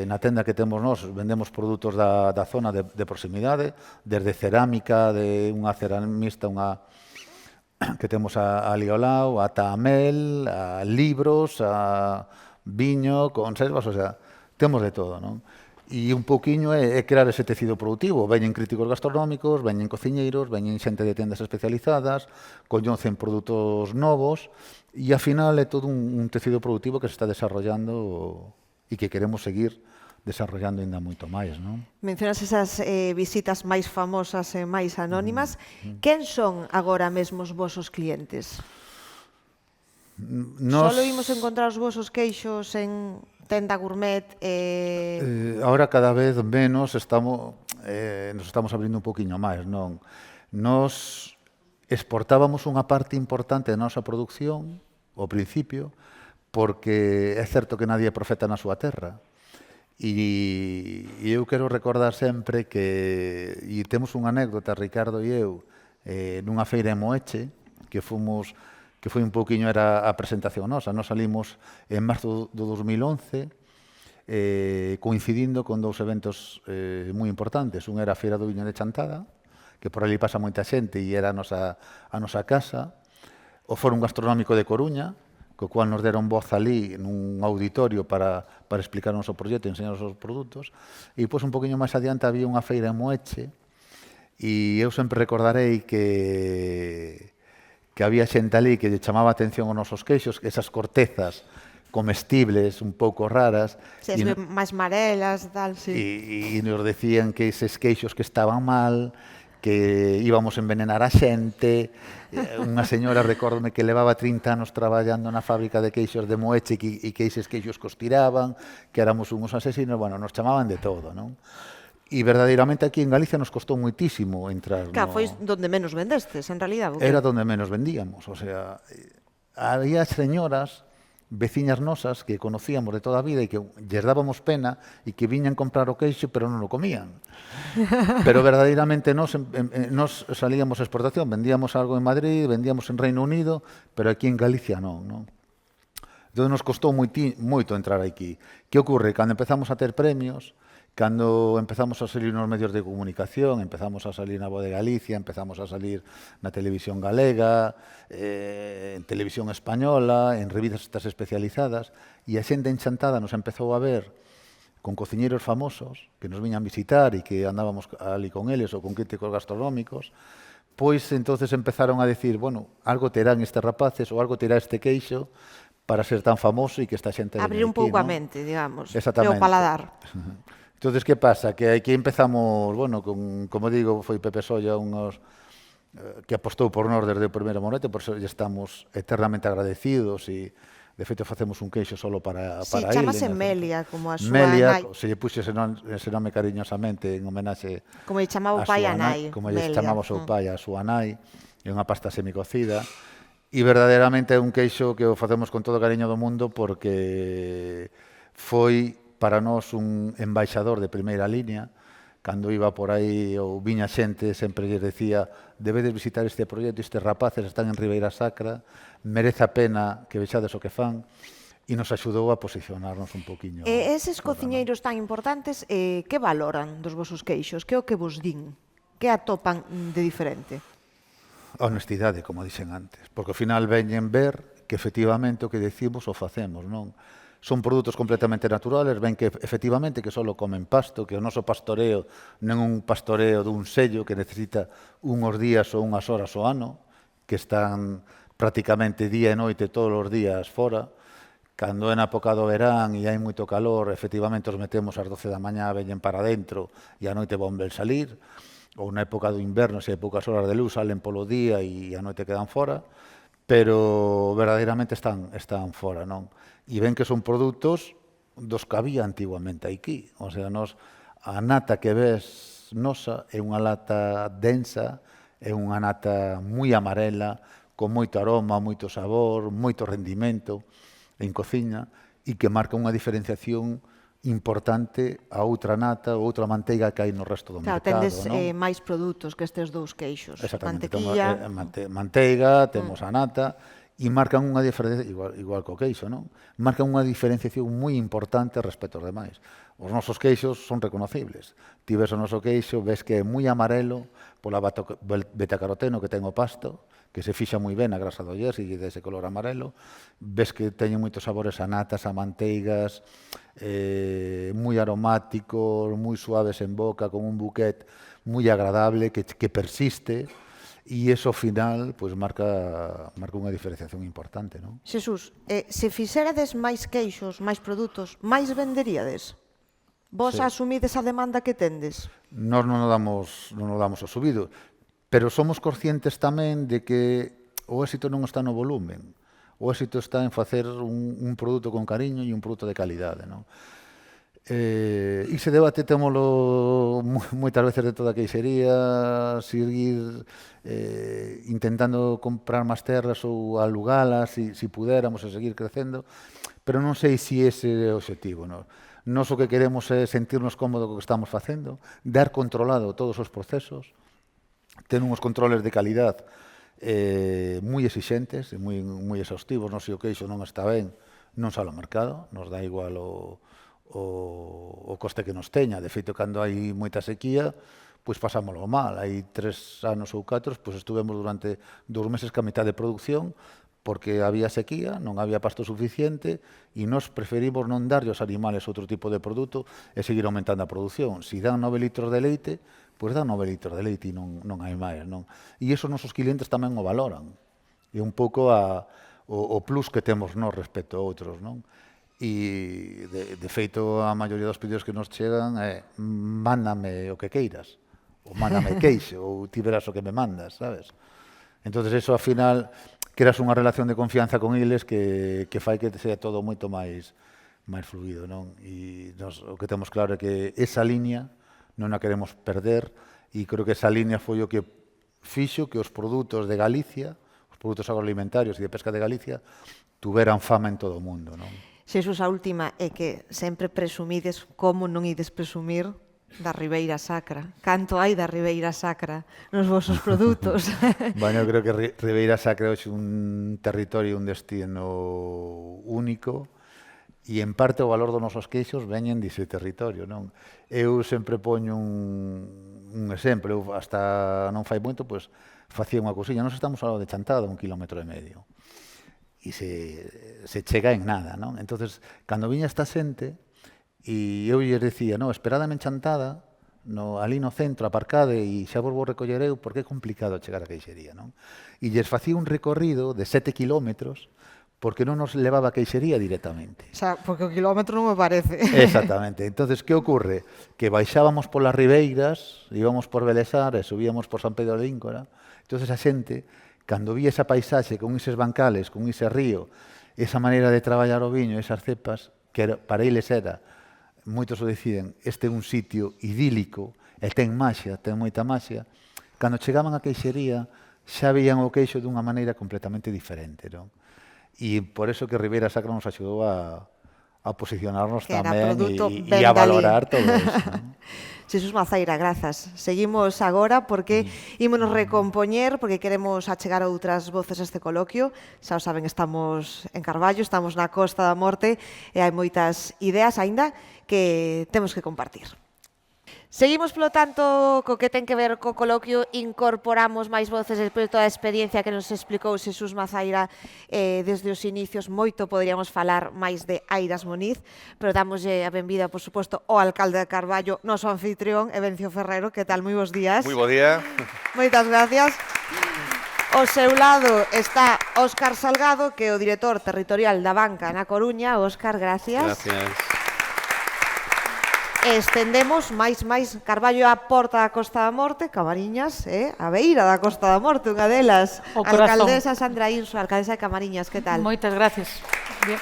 Na tenda que temos nós vendemos produtos da zona de proximidade, desde cerámica, de unha ceramista que temos ali ao lado, ata a mel, a libros, a viño, conservas, o sea, temos de todo, non? E un pouquiño é crear ese tecido productivo. Veñen críticos gastronómicos, veñen cociñeiros, veñen xente de tendas especializadas, coñecen produtos novos, e ao final é todo un tecido productivo que se está desarrollando e que queremos seguir desarrollando ainda moito máis, non? Mencionas esas visitas máis famosas e máis anónimas. Quen son agora mesmo os vosos clientes? Solo imos encontrar os vosos queixos en tenda gourmet? Ahora cada vez menos nos estamos abrindo un poquinho máis, non? Nos exportábamos unha parte importante da nosa producción ao principio, porque é certo que nadie é profeta na súa terra. E eu quero recordar sempre que, e temos unha anécdota, Ricardo e eu, nunha feira en Moeche, que foi un pouquiño, era a presentación nosa. Nos salimos en marzo do 2011, coincidindo con dous eventos moi importantes. Un era a Feira do Viño de Chantada, que por ali pasa moita xente e era a nosa casa. O Fórum Gastronómico de Coruña, co cual nos deron voz ali nun auditorio para explicar o noso proxecto e enseñar os nosos produtos. E pois un poquinho máis adiante había unha feira en Moeche e eu sempre recordarei que había xente ali que lle chamaba a atención aos nosos queixos, esas cortezas comestibles un pouco raras. Se as máis marelas, tal, sí. E nos decían que eses queixos que estaban mal, que íbamos a envenenar a xente. Unha señora, recórdome, que levaba 30 anos traballando na fábrica de queixos de Moeche e que eses queixos cos tiraban, que éramos uns asesinos. Bueno, nos chamaban de todo, non? E verdadeiramente aquí en Galicia nos costou moitísimo entrar. Claro, foi donde menos vendestes, en realidad. Era donde menos vendíamos, o sea, había señoras, veciñas nosas, que conocíamos de toda a vida e que lles dábamos pena e que viñan comprar o queixo, pero non o comían. Pero verdadeiramente nos salíamos a exportación, vendíamos algo en Madrid, vendíamos en Reino Unido, pero aquí en Galicia non. Entón nos costou moito entrar aquí. Que ocorre? Cando empezamos a ter premios, cando empezamos a salir nos medios de comunicación, empezamos a salir na Voz de Galicia, empezamos a salir na televisión galega, en televisión española, en revistas especializadas, e a xente enchantada nos empezou a ver con cociñeiros famosos que nos viñan visitar e que andábamos ali con eles ou con críticos gastronómicos, pois entonces empezaron a decir, bueno, algo terán estes rapaces ou algo terá este queixo para ser tan famoso e que esta xente... Abrir un pouco a mente, digamos, e o paladar. Entonces, que pasa? Que aquí empezamos, bueno, como digo, foi Pepe Solla que apostou por nós desde o primeiro momento, por eso estamos eternamente agradecidos e, de feito, facemos un queixo solo para sí, ele. chamase Melia, como a súa Melia, nai. se lle puxe ese nome cariñosamente en homenaxe como lle chamaba o pai a nai. Como lle chamaba o seu pai a súa nai, é unha pasta semicocida. E verdadeiramente é un queixo que o facemos con todo o cariño do mundo porque foi para nós un embaixador de primeira línea. Cando iba por aí ou viña xente, sempre lles decía: debedes visitar este proxecto, estes rapaces están en Ribeira Sacra, merece a pena que vexades o que fan, e nos axudou a posicionarnos un poquinho. E eses cociñeiros tan importantes, que valoran dos vosos queixos? Que é o que vos din? Que atopan de diferente? A honestidade, como dixen antes, porque ao final veñen ver que efectivamente o que decimos o facemos, non? Son produtos completamente naturales, ven que efectivamente que só comen pasto, que o noso pastoreo non é un pastoreo dun sello que necesita unhos días ou unhas horas ao ano, que están prácticamente día e noite todos os días fora. Cando é na época do verán e hai moito calor, efectivamente os metemos ás 12 da mañá, veñen para dentro e a noite volven salir. Ou na época do inverno, se hai poucas horas de luz, salen polo día e a noite quedan fora, pero verdadeiramente están fora, non? E ven que son produtos dos que había antiguamente aquí. O sea, a nata que ves nosa é unha lata densa, é unha nata moi amarela, con moito aroma, moito sabor, moito rendimento en cociña e que marca unha diferenciación importante a outra nata ou outra manteiga que hai no resto do mercado. Claro, tendes máis produtos que estes dous queixos. Exactamente. Mantequilla... Manteiga, temos a nata, e marcan unha diferencia, igual co queixo, non? Marcan unha diferenciación moi importante respecto aos demais. Os nosos queixos son reconocibles. Ti ves o noso queixo, ves que é moi amarelo pola betacaroteno que ten o pasto, que se fixa moi ben a grasa do yes e dese color amarelo. Ves que teñen moitos sabores a natas, a manteigas, moi aromáticos, moi suaves en boca, con un bouquet moi agradable que persiste. E iso, ao final, pois marca unha diferenciación importante, non? Xesús, se fixerades máis queixos, máis produtos, máis venderíades? Vos asumides a demanda que tendes? Nós non o damos o subido, pero somos conscientes tamén de que o éxito non está no volumen. O éxito está en facer un produto con cariño e un produto de calidade, non? Ese debate témolo moitas veces de toda a queixería, seguir intentando comprar máis terras ou alugalas, se pudéramos, e seguir crecendo, pero non sei se ese é o objetivo. Nos o que queremos é sentirnos cómodos co que estamos facendo, dar controlado todos os procesos, ter uns controles de calidad moi exixentes e moi exhaustivos. Non se o queixo non está ben, non sale ao mercado, nos dá igual o coste que nos teña. De feito, cando hai moita sequía, pois pasámoslo mal. Hai 3 anos ou 4, pois estuvemos durante 2 meses ca mitad de producción, porque había sequía, non había pasto suficiente, e nos preferimos non darlle aos animales outro tipo de produto e seguir aumentando a produción. Se dan 9 litros de leite, pois dan 9 litros de leite e non hai máis, non? E iso os nosos clientes tamén o valoran. É un pouco o plus que temos nós respecto a outros, non? E, de feito, a maioría dos pedidos que nos chegan é mándame o que queiras, ou mándame queixo, ou ti verás o que me mandas, sabes? Entón, eso, ao final, creas unha relación de confianza con eles que fai que sea todo moito máis fluido, non? E nos, o que temos claro é que esa liña non a queremos perder, e creo que esa liña foi o que fixo que os produtos de Galicia, os produtos agroalimentarios e de pesca de Galicia, tuveran fama en todo o mundo, non? Xesús, a última é que sempre presumides, como non ides presumir da Ribeira Sacra. Canto hai da Ribeira Sacra nos vosos produtos? Bueno, eu creo que Ribeira Sacra é un territorio, un destino único, e en parte o valor dos nosos queixos veñen dese territorio, non? Eu sempre poño un exemplo, eu hasta non fai moito, pois facía unha cousiña. Nos estamos falando de Chantada, 1,5 km. E se chega en nada, non? Entonces, cando viña esta xente, e eu lle decía, no, esperadame en Chantada, ali no centro, aparcade, e xa vos vou recoller eu, porque é complicado chegar a queixería, non? E lles facía un recorrido de 7 kilómetros, porque non nos levaba a queixería directamente. O sea, porque o kilómetro non me parece. Exactamente. Entonces, que ocurre? Que baixábamos polas ribeiras, íbamos por Belesar e subíamos por San Pedro de Íncora. Entonces, a xente, cando vi esa paisaxe con eses bancales, con ese río, esa maneira de traballar o viño, esas cepas, que para eles era, moitos o deciden, este é un sitio idílico, e ten maxia, ten moita maxia, cando chegaban a queixería, xa veían o queixo dunha maneira completamente diferente, non? E por eso que Ribeira Sacra nos axudou a posicionarnos tamén e a valorar todo iso, non? Xesús Mazaira, grazas. Seguimos agora porque ímonos recompoñer, porque queremos achegar outras voces a este coloquio. Xa o saben, estamos en Carballo, estamos na Costa da Morte e hai moitas ideas aínda que temos que compartir. Seguimos, polo tanto, co que ten que ver co coloquio, incorporamos máis voces despois de toda a experiencia que nos explicou Xesús Mazaira desde os inicios. Moito poderíamos falar máis de Airas Moniz, pero damoslle a benvida, por suposto, ao alcalde de Carballo, noso anfitrión, Evencio Ferrero. Que tal? Moi bons días. Moi bo día. Moitas gracias. Ao seu lado está Óscar Salgado, que é o director territorial da banca na Coruña. Óscar, gracias. Gracias. Estendemos máis Carballo a porta da Costa da Morte, Camariñas, a beira da Costa da Morte, unha delas. Alcaldesa Sandra Inso, alcaldesa de Camariñas, que tal? Moitas gracias. Bien.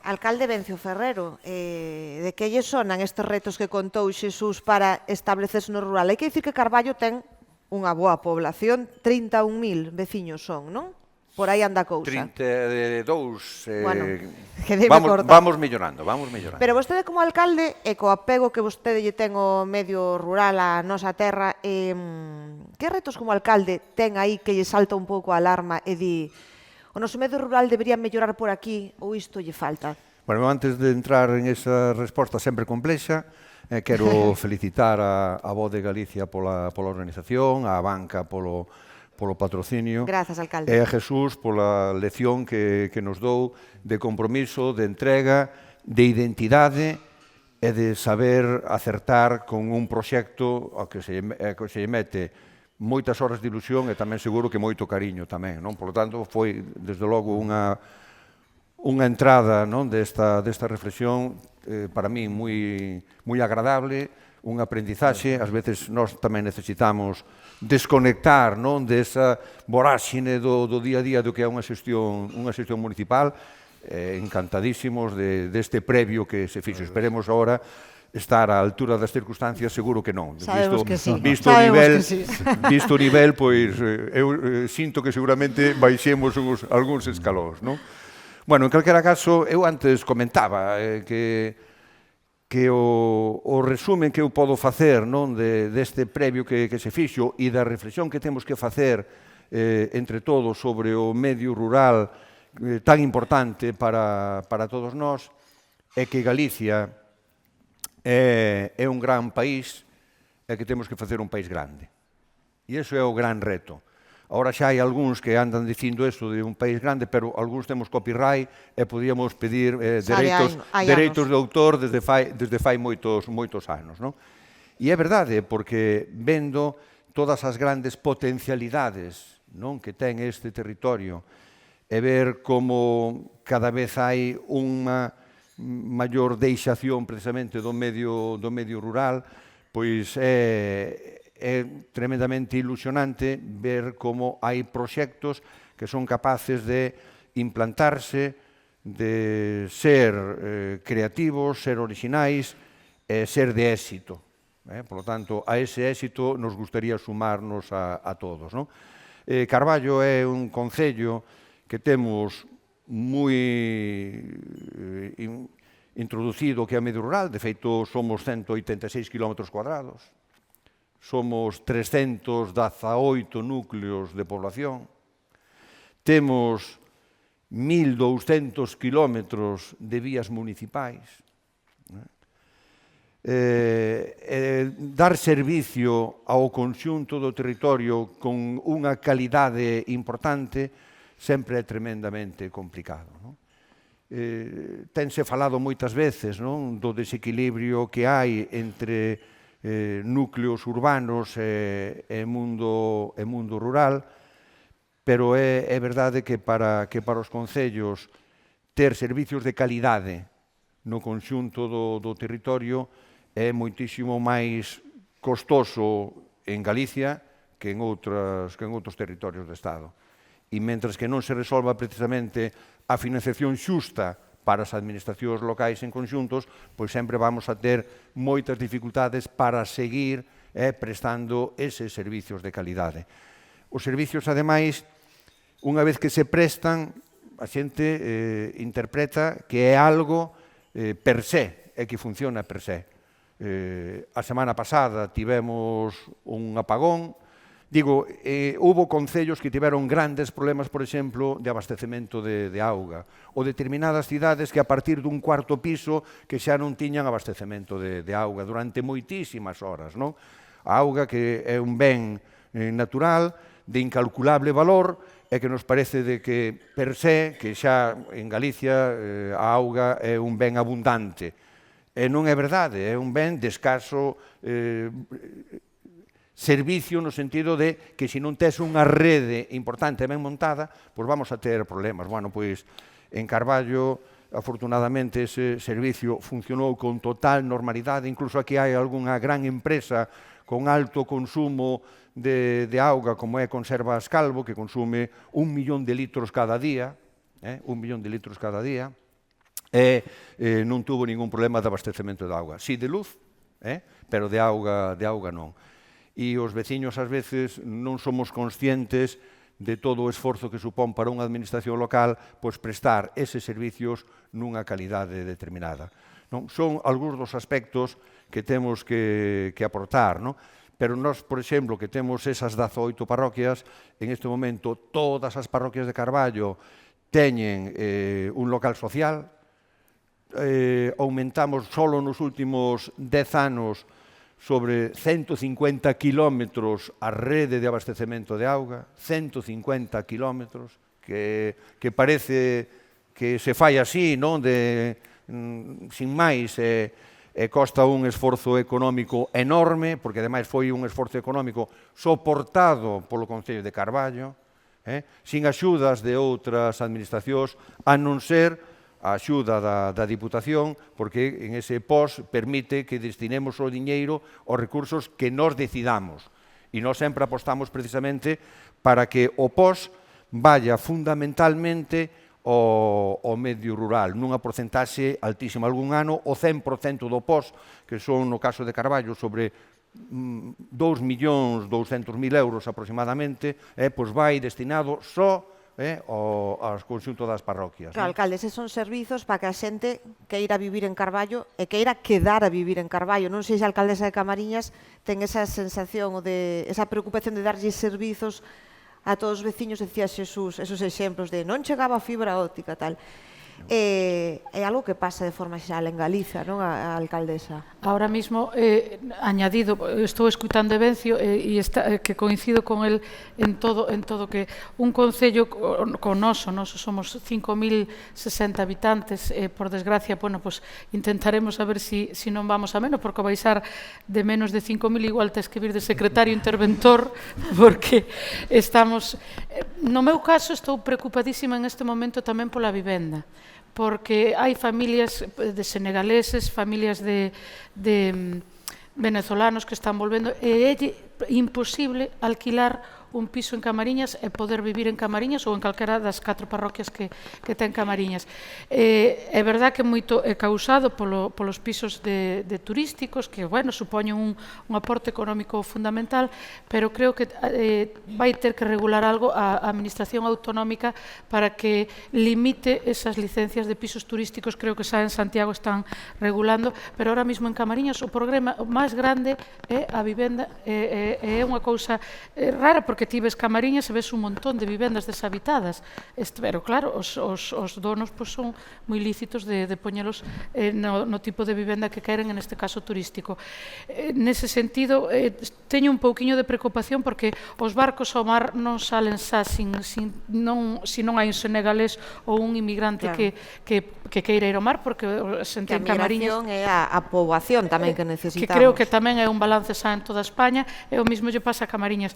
Alcalde Evencio Ferrero, de que lle sonan estes retos que contou Xesús para establecerse no rural? Hai que dicir que Carballo ten unha boa población, 31.000 veciños son, non? Por aí anda a cousa. 32. Bueno, vamos mellorando. Pero vostede como alcalde, e co apego que vostede lle ten ao medio rural, á nosa terra, que retos como alcalde ten aí que lle salta un pouco a alarma e di o noso medio rural debería mellorar por aquí ou isto lle falta? Bueno, antes de entrar en esa resposta sempre complexa, quero felicitar a Voz de Galicia pola organización, a banca polo patrocinio. Grazas, alcalde. E a Jesús pola lección que nos dou de compromiso, de entrega, de identidade e de saber acertar con un proxecto ao que se mete moitas horas de ilusión e tamén seguro que moito cariño tamén, non? Por lo tanto, foi, desde logo, unha entrada, non, desta reflexión para mí moi agradable, un aprendizaxe. Ás veces nós tamén necesitamos desconectar, non, desa voráxine do día a día do que é unha xestión municipal, encantadísimos deste previo que se fixo. Esperemos agora estar á altura das circunstancias, seguro que non. Sabemos que sí. Visto o nivel, pois eu sinto que seguramente baixemos algúns escalóns, non? Bueno, en calquera caso, eu antes comentaba que o resumen que eu podo facer deste previo que se fixo e da reflexión que temos que facer entre todos sobre o medio rural tan importante para todos nós é que Galicia é un gran país e que temos que facer un país grande. E iso é o gran reto. Agora xa hai algúns que andan dicindo isto de un país grande, pero algúns temos copyright e podíamos pedir dereitos de autor desde fai moitos anos. E é verdade, porque vendo todas as grandes potencialidades que ten este territorio e ver como cada vez hai unha maior deixación precisamente do medio rural, pois é tremendamente ilusionante ver como hai proxectos que son capaces de implantarse, de ser creativos, ser orixinais e ser de éxito. Por lo tanto, a ese éxito nos gustaría sumarnos a todos. Carballo é un concello que temos moi introducido que é o medio rural. De feito, somos 186 km². Somos 318 núcleos de población, temos 1.200 kilómetros de vías municipais. Dar servicio ao conxunto do territorio con unha calidade importante sempre é tremendamente complicado. Tense falado moitas veces do desequilibrio que hai entre núcleos urbanos e mundo rural, pero é verdade que para os concellos ter servicios de calidade no conxunto do territorio é moitísimo máis costoso en Galicia que en outros territorios do Estado. E mentres que non se resolva precisamente a financiación xusta para as administracións locais en conxuntos, pois sempre vamos a ter moitas dificultades para seguir prestando eses servicios de calidade. Os servicios, ademais, unha vez que se prestan, a xente interpreta que é algo per se, e que funciona per se. A semana pasada tivemos un apagón. Digo, houve concellos que tiveron grandes problemas, por exemplo, de abastecemento de auga, ou determinadas cidades que a partir dun cuarto piso que xa non tiñan abastecemento de auga durante moitísimas horas. A auga que é un ben natural de incalculable valor e que nos parece de que per se, que xa en Galicia a auga é un ben abundante. E non é verdade, é un ben de escaso servicio no sentido de que se non tes unha rede importante e ben montada, pois vamos a ter problemas. Bueno, pois en Carballo, afortunadamente, ese servicio funcionou con total normalidade. Incluso aquí hai algunha gran empresa con alto consumo de auga, como é Conservas Calvo, que consume 1 millón de litros cada día, e non tuvo ningún problema de abastecemento de auga. Si de luz, pero de auga non. E os veciños, ás veces, non somos conscientes de todo o esforzo que supón para unha administración local pois prestar eses servicios nunha calidade determinada. Son algúns dos aspectos que temos que aportar, pero nós, por exemplo, que temos esas 18 parroquias, en este momento todas as parroquias de Carballo teñen un local social. Aumentamos solo nos últimos 10 anos sobre 150 kilómetros a rede de abastecemento de auga, 150 kilómetros, que parece que se fai así, sin máis, e costa un esforzo económico enorme, porque ademais foi un esforzo económico soportado polo Concello de Carballo, sin axudas de outras administracións, a non ser a axuda da Diputación, porque en ese POS permite que destinemos o diñeiro aos recursos que nós decidamos. E nós sempre apostamos precisamente para que o POS vaya fundamentalmente ao medio rural, nunha porcentaxe altísima. Algún ano, o 100% do POS, que son, no caso de Carballo, sobre 2.200.000 euros aproximadamente, pois vai destinado só ao conxunto das parroquias. Claro, alcalde, eses son servizos para que a xente queira vivir en Carballo e queira quedar a vivir en Carballo. Non sei se a alcaldesa de Camariñas ten esa sensación ou esa preocupación de darlle servizos a todos os veciños. Decía Xesús, esos exemplos de non chegaba a fibra óptica, tal. É algo que pasa de forma xeral en Galicia, non, a alcaldesa? Ahora mismo, añadido, estou escutando Evencio que coincido con el en todo que un concello con noso somos 5.060 habitantes, por desgracia, bueno, pues intentaremos a ver si non vamos a menos, porque ao baixar de menos de 5.000 igual tes que vir de secretario interventor, porque estamos... No meu caso, estou preocupadísima en este momento tamén pola vivenda, porque hai familias de senegaleses, familias de venezolanos que están volvendo, e é imposible alquilar un piso en Camariñas e poder vivir en Camariñas ou en calquera das 4 parroquias que ten Camariñas. É verdad que moito é causado polos pisos de turísticos, que, bueno, supoñen un aporte económico fundamental, pero creo que vai ter que regular algo a Administración Autonómica para que limite esas licencias de pisos turísticos. Creo que xa en Santiago están regulando, pero ahora mismo en Camariñas o problema máis grande é a vivenda. É unha cousa rara, porque ti ves Camariñas e ves un montón de vivendas deshabitadas, pero claro, os donos son moi lícitos de poñelos no tipo de vivenda que queren, en este caso turístico. Nese sentido, teño un pouquiño de preocupación, porque os barcos ao mar non salen xa se non hai un senegalés ou un inmigrante que queira ir ao mar, porque a xente en Camariñas... Que a migración é a poboación tamén que necesitamos. Que creo que tamén é un balance xa en toda España, e o mismo lle pasa a Camariñas.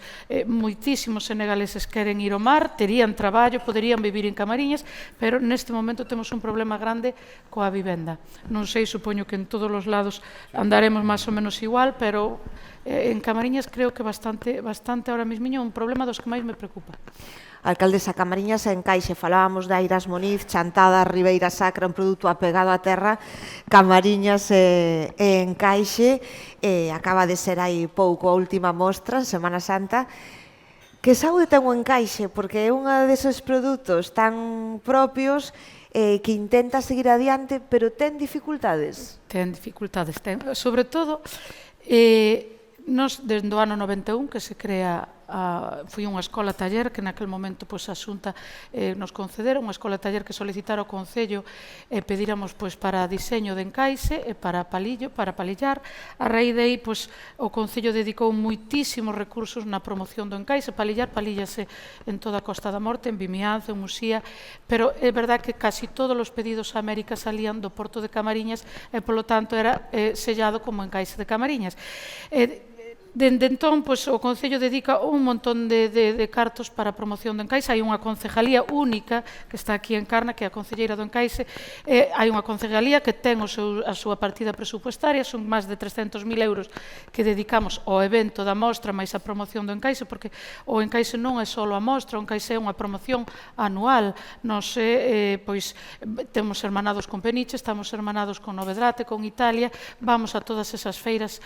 Moitísimos senegaleses queren ir ao mar, terían traballo, poderían vivir en Camariñas, pero neste momento temos un problema grande coa vivenda. Non sei, supoño que en todos os lados andaremos máis ou menos igual, pero en Camariñas creo que bastante ahora mesmo un problema dos que máis me preocupa. Alcaldesa, Camariñas en Caixe, falábamos de Airas Moniz, Chantada, Ribeira Sacra, un produto apegado á terra. Camariñas en Caixe, acaba de ser aí pouco a última mostra, Semana Santa. Que saúde ten o Encaixe, porque é un deses produtos tan propios que intenta seguir adiante, pero ten dificultades. Ten dificultades, sobre todo, nos, desde o ano 91, que se crea foi unha escola taller que naquel momento a Xunta nos concedera, unha escola taller que solicitara ao Concello e pedíramos para diseño de encaixe e para palillar. A raíz de aí o Concello dedicou moitísimos recursos na promoción do encaixe. Palíllase en toda a Costa da Morte, en Vimianzo, en Muxía, pero é verdad que casi todos os pedidos a América salían do Porto de Camariñas e, polo tanto, era sellado como encaixe de Camariñas. Dende entón, o Concello dedica un montón de cartos para a promoción do encaixe. Hai unha concejalía única que está aquí en Carna, que é a Concelleira do Encaixe. Hai unha concejalía que ten a súa partida presupuestaria, son máis de 300.000 euros que dedicamos ao evento da mostra máis a promoción do encaixe, porque o encaixe non é só a mostra, o encaixe é unha promoción anual. Nos temos hermanados con Peniche, estamos hermanados con Novedrate, con Italia, vamos a todas esas feiras,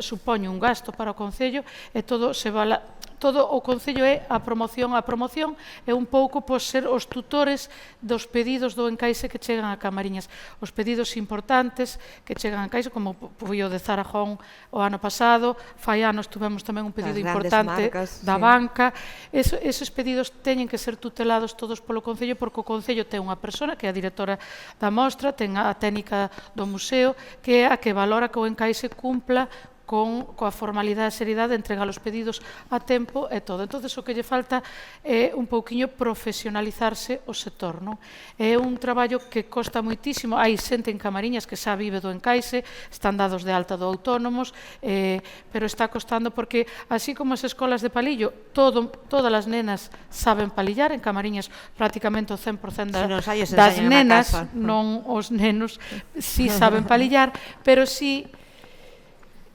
supoñe un gasto para o Concello, e todo o Concello é a promoción. A promoción é un pouco ser os tutores dos pedidos do encaixe que chegan a Camariñas. Os pedidos importantes que chegan a encaixe, como foi o de Zarajón o ano pasado, fai anos tuvemos tamén un pedido importante da banca. Esos pedidos teñen que ser tutelados todos polo Concello, porque o Concello ten unha persona que é a directora da mostra, ten a técnica do museo, que é a que valora que o encaixe cumpla coa formalidade e seriedade, entregar os pedidos a tempo e todo. Entón, o que lle falta é un pouquiño profesionalizarse o sector, non? É un traballo que costa moitísimo. Hai xente en Camariñas que xa vive do encaixe, están dados de alta do autónomos, pero está costando, porque así como as escolas de palillo, todas as nenas saben palillar. En Camariñas prácticamente o 100% das nenas, non os nenos, si saben palillar, pero si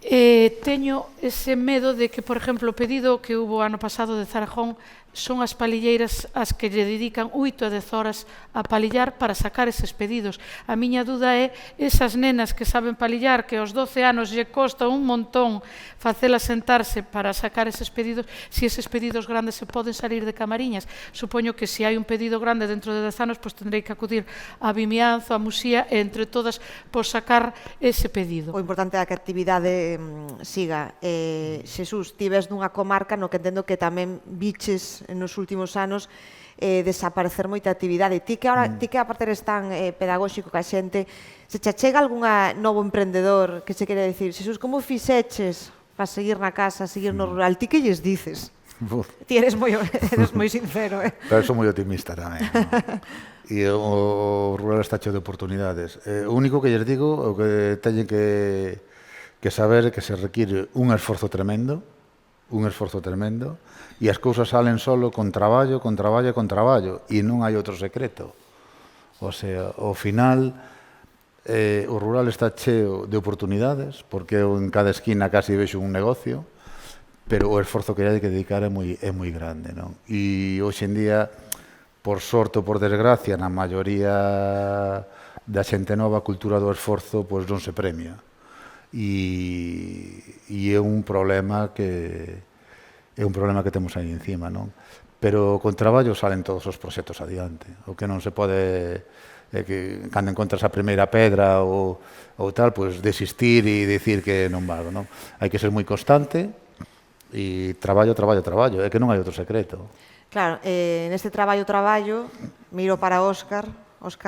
teño ese medo de que, por exemplo, o pedido que hubo ano pasado de Zarajón son as palilleiras as que lle dedican 8 a 10 horas a palillar para sacar eses pedidos. A miña duda é esas nenas que saben palillar, que aos 12 anos lle costa un montón facelas sentarse para sacar eses pedidos, se eses pedidos grandes se poden salir de Camariñas. Supoño que se hai un pedido grande dentro de 10 anos, pois tendrei que acudir a Vimianzo, a Musía, e entre todas, pois sacar ese pedido. O importante é que a actividade siga. Xesús, ti ves nunha comarca no que entendo que tamén biches nos últimos anos desaparecer moita actividade. Ti que aparte eres tan pedagóxico que a xente, se che chega algún novo emprendedor que se quere dicir, Xesús, como fixeches para seguir na casa, seguir no rural? Ti que lles dices? Ti eres moi sincero, Pero son moi optimista tamén, ¿no? E o rural está cheo de oportunidades. O único que lles digo é que teñen que saber que se require un esforzo tremendo, e as cousas salen solo con traballo, e non hai outro secreto. O sea, ao final, o rural está cheo de oportunidades, porque en cada esquina casi vexo un negocio, pero o esforzo que hai que dedicar é moi grande, non? E hoxe en día, por sorte ou por desgracia, na maioría da xente nova, a cultura do esforzo pois non se premia. E é un problema que temos aí encima, non? Pero con traballo salen todos os proxectos adiante. O que non se pode é que cando encontras a primeira pedra ou tal, pois desistir e dicir que non valo, non? Hai que ser moi constante e traballo, é que non hai outro secreto. Claro, neste traballo, miro para Óscar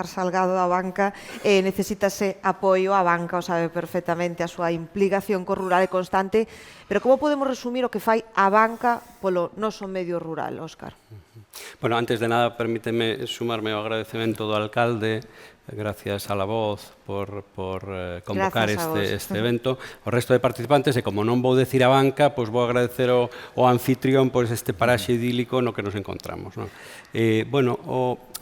Salgado da banca, necesítase apoio, a banca o sabe perfectamente, a súa implicación co rural é constante, pero como podemos resumir o que fai a banca polo noso medio rural, Óscar? Bueno, antes de nada, permíteme sumarme ao agradecemento do alcalde, gracias a La Voz por convocar este evento. O resto de participantes, e como non vou decir a banca, pois vou agradecer ao anfitrión por este paraxe idílico no que nos encontramos, non? Bueno,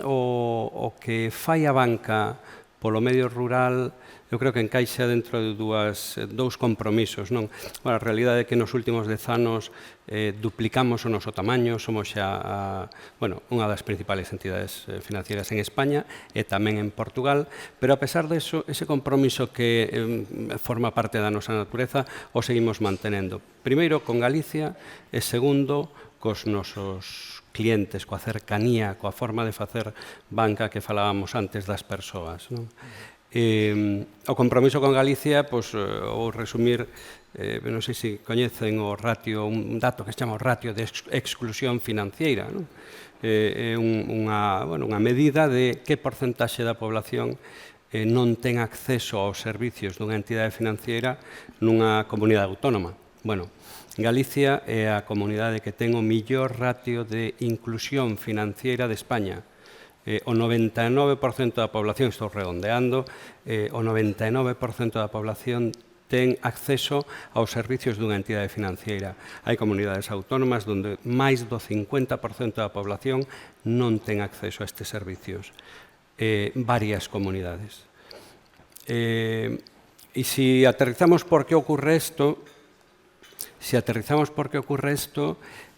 o que fai a banca polo medio rural, eu creo que encaixa dentro de dous compromisos, non? Bueno, a realidade é que nos últimos 10 anos duplicamos o noso tamaño, somos xa unha das principais entidades financieras en España e tamén en Portugal, pero a pesar disso, ese compromiso que forma parte da nosa natureza o seguimos mantenendo. Primeiro, con Galicia, e segundo, cos nosos clientes, coa cercanía, coa forma de facer banca que falábamos antes das persoas, non? O compromiso con Galicia, ou resumir, non sei se coñecen o ratio, un dato que se chama o ratio de exclusión financiera, non? É unha medida de que porcentaxe da población non ten acceso aos servicios dunha entidade financiera nunha comunidade autónoma. Bueno, Galicia é a comunidade que ten o millor ratio de inclusión financiera de España. O 99% da población, estou redondeando, o 99% da población ten acceso aos servicios dunha entidade financiera. Hai comunidades autónomas onde máis do 50% da población non ten acceso a estes servicios. Varias comunidades. E se aterrizamos por que ocorre isto,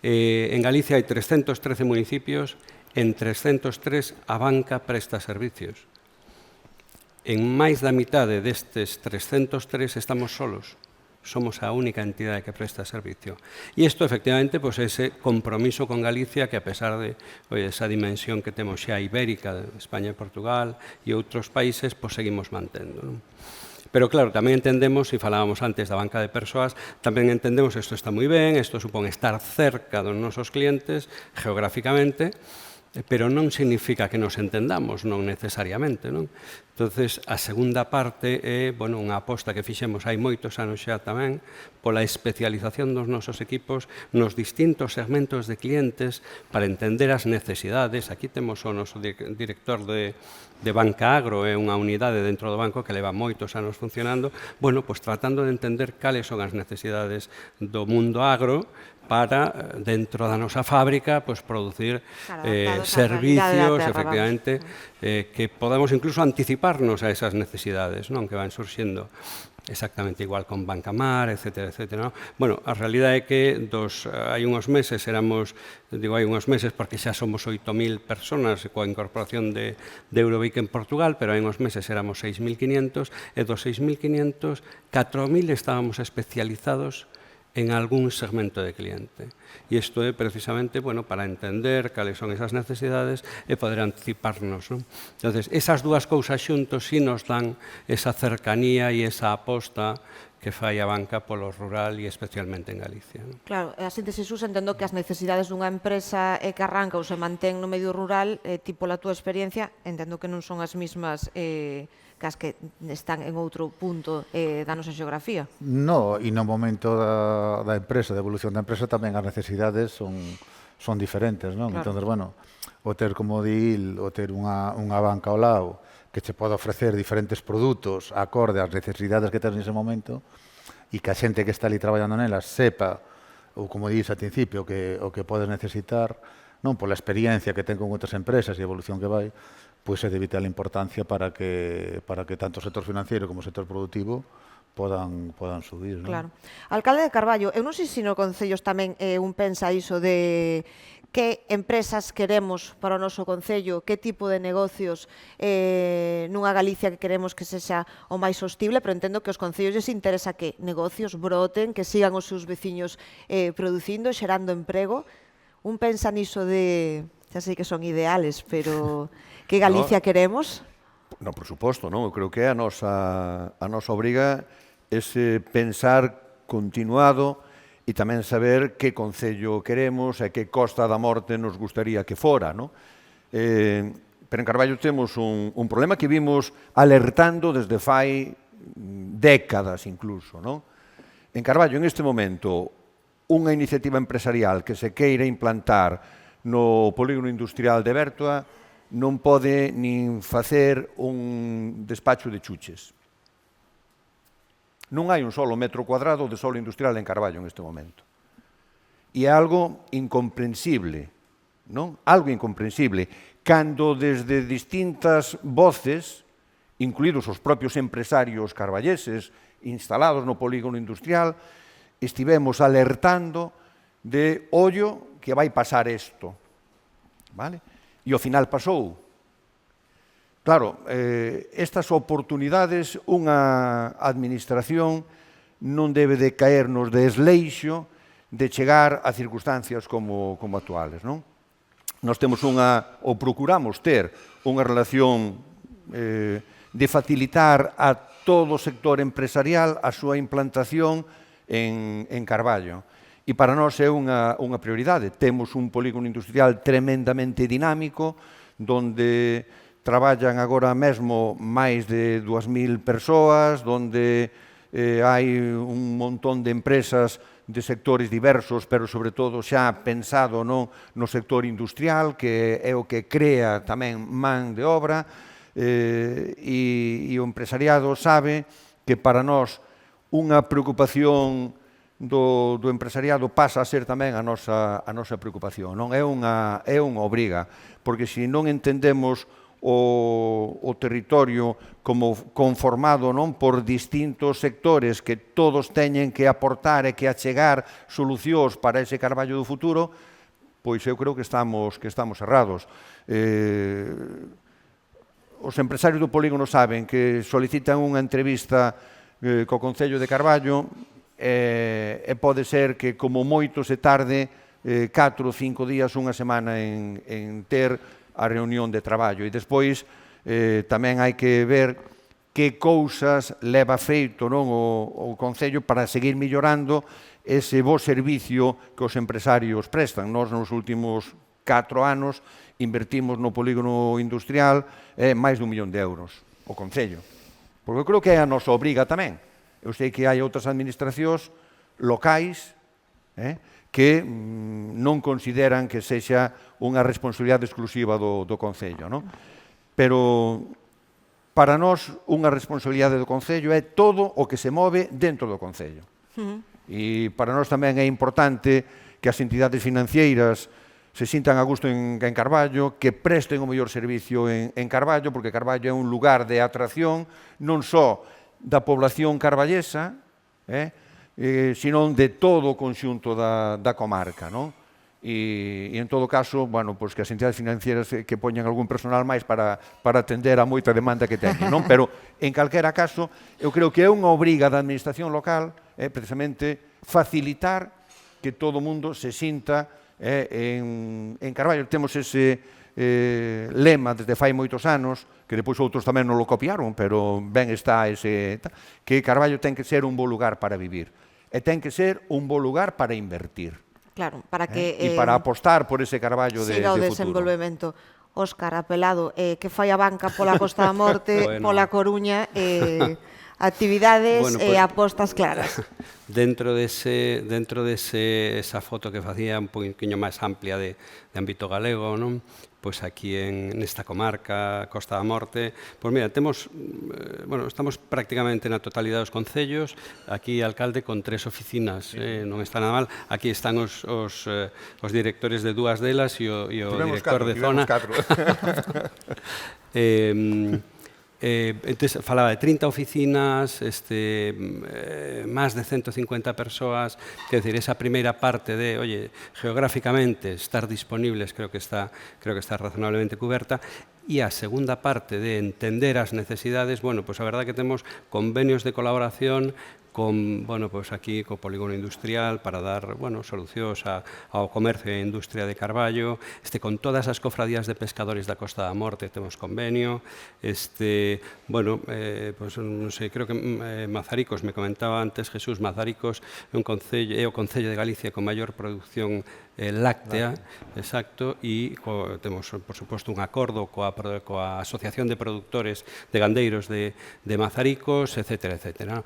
en Galicia hai 313 municipios, en 303 a banca presta servicios. En máis da mitade destes 303 estamos solos. Somos a única entidade que presta servicio. E isto, efectivamente, é ese compromiso con Galicia que, a pesar de esa dimensión que temos xa ibérica, de España e Portugal e outros países, seguimos mantendo, non? Pero, claro, tamén entendemos, e falábamos antes da banca de persoas, tamén entendemos que isto está moi ben, isto supón estar cerca dos nosos clientes geográficamente, pero non significa que nos entendamos, non necesariamente, non? Entonces, a segunda parte é, unha aposta que fixemos hai moitos anos xa tamén, pola especialización dos nosos equipos nos distintos segmentos de clientes para entender as necesidades. Aquí temos o noso director de Banca Agro, é unha unidade dentro do banco que leva moitos anos funcionando, tratando de entender cales son as necesidades do mundo agro, para, dentro da nosa fábrica, producir servicios, efectivamente, que podamos incluso anticiparnos a esas necesidades que van surxindo. exactamente igual con Bancamar, etcétera, etcétera. ¿no? Bueno, a realidade é que hai unhos meses éramos, digo hai unhos meses porque xa somos 8.000 personas coa incorporación de Eurobic en Portugal, pero hai unhos meses éramos 6.500 e dos 6.500, 4.000 estábamos especializados en algún segmento de cliente. E isto é precisamente para entender cales son esas necesidades e poder anticiparnos. Entonces, esas dúas cousas xuntos sí nos dan esa cercanía e esa aposta que fai a banca polo rural e especialmente en Galicia. Claro, a síntese sus entendo que as necesidades dunha empresa que arranca ou se mantén no medio rural, ti pola túa experiencia, entendo que non son as mismas que as que están en outro punto da nosa xeografía. No, e no momento da empresa, da evolución da empresa, tamén as necesidades son diferentes, non? Claro. Entonces, bueno, o ter como DIL, o ter unha banca ao lado que che pode ofrecer diferentes produtos acorde ás necesidades que tens nese momento e que a xente que está ali traballando nelas sepa, ou como dís ao principio, o que podes necesitar, non pola experiencia que ten con outras empresas e a evolución que vai, pois é de vital importancia para que tanto o sector financiero como o sector productivo podan subir. Non? Claro. Alcalde de Carballo, eu non sei se no Concellos tamén un pensa iso de que empresas queremos para o noso Concello, que tipo de negocios nunha Galicia que queremos que sexa o máis sostible, pero entendo que os Concellos lles interesa que negocios broten, que sigan os seus veciños producindo, xerando emprego. Un pensa niso de, xa sei que son ideales, pero que Galicia queremos? No, por suposto, non? Eu creo que a nosa obriga ese pensar continuado e tamén saber que concello queremos e que Costa da Morte nos gustaría que fora, non? Pero en Carballo temos un problema que vimos alertando desde fai décadas incluso, non? En Carballo, en este momento, unha iniciativa empresarial que se queira implantar no polígono industrial de Bertoa non pode nin facer un despacho de chuches. Non hai un solo metro cuadrado de solo industrial en Carballo en este momento. E é algo incomprensible, non? Algo incomprensible. Cando desde distintas voces, incluídos os propios empresarios carballeses instalados no polígono industrial, estivemos alertando de ollo que vai pasar isto. Vale? E ao final pasou. Claro, estas oportunidades unha administración non debe de caernos de esleixo de chegar a circunstancias como actuales, non? Nós temos ou procuramos ter unha relación de facilitar a todo o sector empresarial a súa implantación en Carballo. E para nós é unha prioridade. Temos un polígono industrial tremendamente dinámico, donde traballan agora mesmo máis de 2.000 persoas, donde hai un montón de empresas de sectores diversos, pero sobre todo xa pensado no sector industrial, que é o que crea tamén man de obra, e o empresariado sabe que para nós unha preocupación do empresariado pasa a ser tamén a nosa preocupación. Non é unha obriga, porque se non entendemos o territorio como conformado non por distintos sectores que todos teñen que aportar e que achegar solucións para ese Carballo do futuro, pois eu creo que estamos errados. Os empresarios do polígono saben que solicitan unha entrevista co Concello de Carballo e pode ser que como moito se tarde 4 ou 5 días, unha semana en ter a reunión de traballo. E despois tamén hai que ver que cousas leva feito o Concello para seguir millorando ese bo servicio que os empresarios prestan. Nós nos últimos 4 anos invertimos no polígono industrial máis de 1 millón de euros o Concello. Porque eu creo que é a nosa obriga tamén. Eu sei que hai outras administracións locais que non consideran que sexa unha responsabilidade exclusiva do Concello, non? Pero para nós unha responsabilidade do Concello é todo o que se move dentro do Concello. E para nós tamén é importante que as entidades financeiras se sintan a gusto en Carballo, que presten o mellor servicio en Carballo, porque Carballo é un lugar de atracción non só da población carballesa, senón de todo o conxunto da comarca, non? E en todo caso, bueno, pois que as entidades financieras que poñan algún personal máis para atender a moita demanda que teñen, non? Pero, en calquera caso, eu creo que é unha obriga da administración local, precisamente, facilitar que todo o mundo se sinta en Carballo. Temos ese lema desde fai moitos anos, que depois outros tamén non lo copiaron, pero ben está ese, que Carballo ten que ser un bo lugar para vivir, e ten que ser un bo lugar para invertir. Claro, para que... E para apostar por ese Carballo de siga o futuro. desenvolvemento. Óscar, apelado, que fai a banca pola Costa da Morte, pola Coruña, actividades e apostas claras. Dentro desa foto que facía un poquinho máis amplia de ámbito galego, non? Pois aquí nesta comarca, Costa da Morte, pois mira, estamos prácticamente na totalidade dos concellos, aquí alcalde con 3 oficinas, non está nada mal, aquí están os directores de 2 delas e o director de zona. Entonces, falaba de 30 oficinas, máis de 150 persoas, quer decir, esa primeira parte de, geográficamente estar disponibles creo que está razonablemente cuberta, e a segunda parte de entender as necesidades, a verdade que temos convenios de colaboración con, aquí co polígono industrial para dar, solucións ao comercio e a industria de Carballo, con todas as cofradías de pescadores da Costa da Morte temos convenio, non sei, creo que Mazaricos, me comentaba antes Jesús, Mazaricos é o concello de Galicia con maior produción láctea, exacto, e temos, por suposto, un acordo coa Asociación de Productores de Gandeiros de Mazaricos, etcétera, etcétera.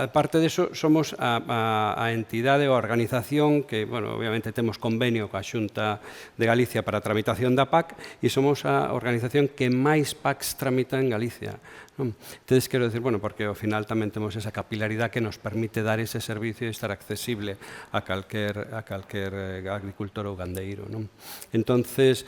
Aparte diso, somos a entidade ou a organización que, obviamente temos convenio coa Xunta de Galicia para a tramitación da PAC e somos a organización que máis PACs tramita en Galicia. Entonces, quero decir, porque ao final tamén temos esa capilaridade que nos permite dar ese servicio e estar accesible a calquer agricultor ou gandeiro. Entonces,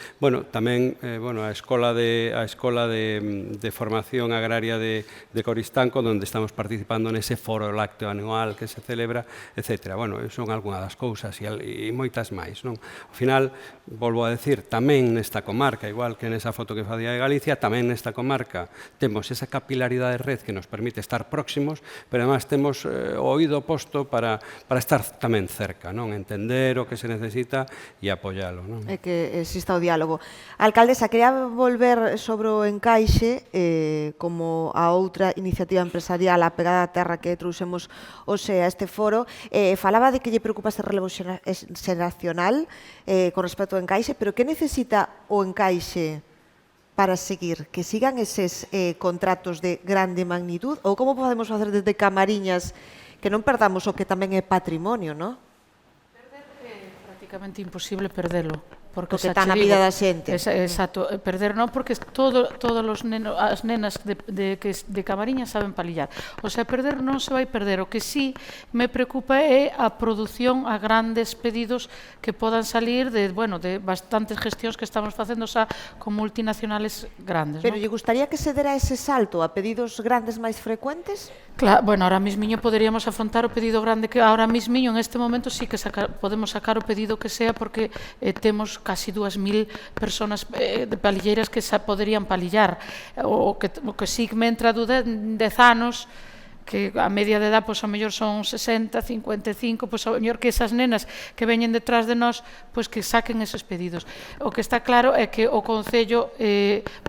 tamén a Escola de Formación Agraria de Coristanco, onde estamos participando nese foro lácteo anual que se celebra, etc. Son algunhas das cousas e moitas máis. Ao final, volvo a decir, tamén nesta comarca, igual que nesa foto que facía de Galicia, tamén nesta comarca temos esa capilaridade de red que nos permite estar próximos, pero además temos o oído posto para estar tamén cerca, entender o que se necesita e apoialo. É que exista o diálogo. Alcaldesa, quería volver sobre o encaixe como a outra iniciativa empresarial, a Pegada a Terra que trouxemos hoxe a este foro. Falaba de que lle preocupa este relevo xeracional con respecto ao encaixe, pero que necesita o encaixe para seguir? Que sigan eses contratos de grande magnitud? Ou como podemos facer desde Camariñas que non perdamos o que tamén é patrimonio, non? Perder é prácticamente imposible perdelo. Porque está na vida da xente. Exacto, perder non, porque todos as nenas de Camariñas saben palillar. O sea, perder non se vai perder. O que sí me preocupa é a produción a grandes pedidos que podan salir de bastantes gestións que estamos facendo xa con multinacionales grandes. Pero lle gustaría que se dera ese salto a pedidos grandes máis frecuentes? Claro, ahora mismiño poderíamos afrontar o pedido grande que ahora mismiño en este momento sí que podemos sacar o pedido que sea, porque temos casi 2.000 personas de palilleiras que xa poderían palillar. O que sí me entra dúda 10 anos, que a media de edad, pois, a mellor son 60, 55, pois, a mellor que esas nenas que veñen detrás de nós, pois, que saquen esos pedidos. O que está claro é que o Concello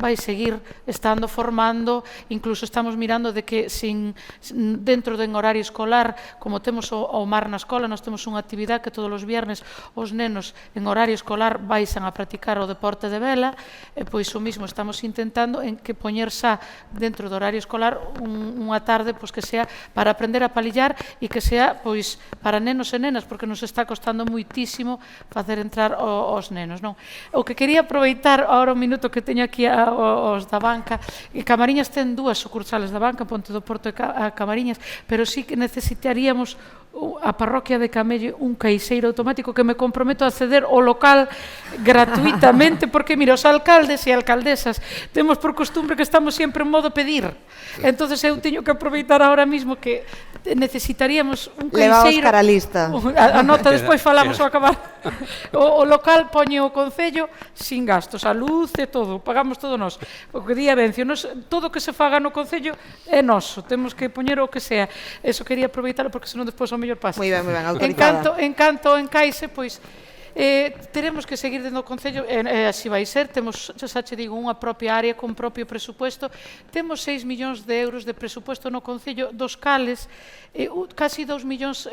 vai seguir estando formando, incluso estamos mirando de que dentro do horario escolar, como temos o mar na escola, nós temos unha actividade que todos os viernes os nenos en horario escolar vaixan a practicar o deporte de vela, pois o mismo estamos intentando en que poñer xa dentro do horario escolar unha tarde, pois, que sea para aprender a palillar e que sea pois para nenos e nenas, porque nos está costando muitísimo facer entrar os nenos, non? O que quería aproveitar ahora un minuto que teño aquí os da banca, Camariñas ten 2 sucursales da banca, Ponte do Porto e Camariñas, pero sí que necesitaríamos a parroquia de Camello un caixeiro automático que me comprometo a ceder ao local gratuitamente, porque, mira, os alcaldes e alcaldesas temos por costumbre que estamos sempre en modo pedir. Entonces eu teño que aproveitar ahora mismo que necesitaríamos un Levamos caixeiro. cara a lista. A nota despois falamos ao acabar. O local poñe o Concello sin gastos, a luz e todo, pagamos todo nós. O que día Vencio, todo o que se faga no Concello é noso, temos que poñer o que sea. Eso quería aproveitarlo porque senón despois o mellor pasa. Moi ben, autorizada. En canto encaixe, pois, teremos que seguir dentro do Concello, así vai ser, temos, xa che digo, unha propia área con propio presupuesto, temos 6 millóns de euros de presupuesto no Concello, dos cales, casi 2 millóns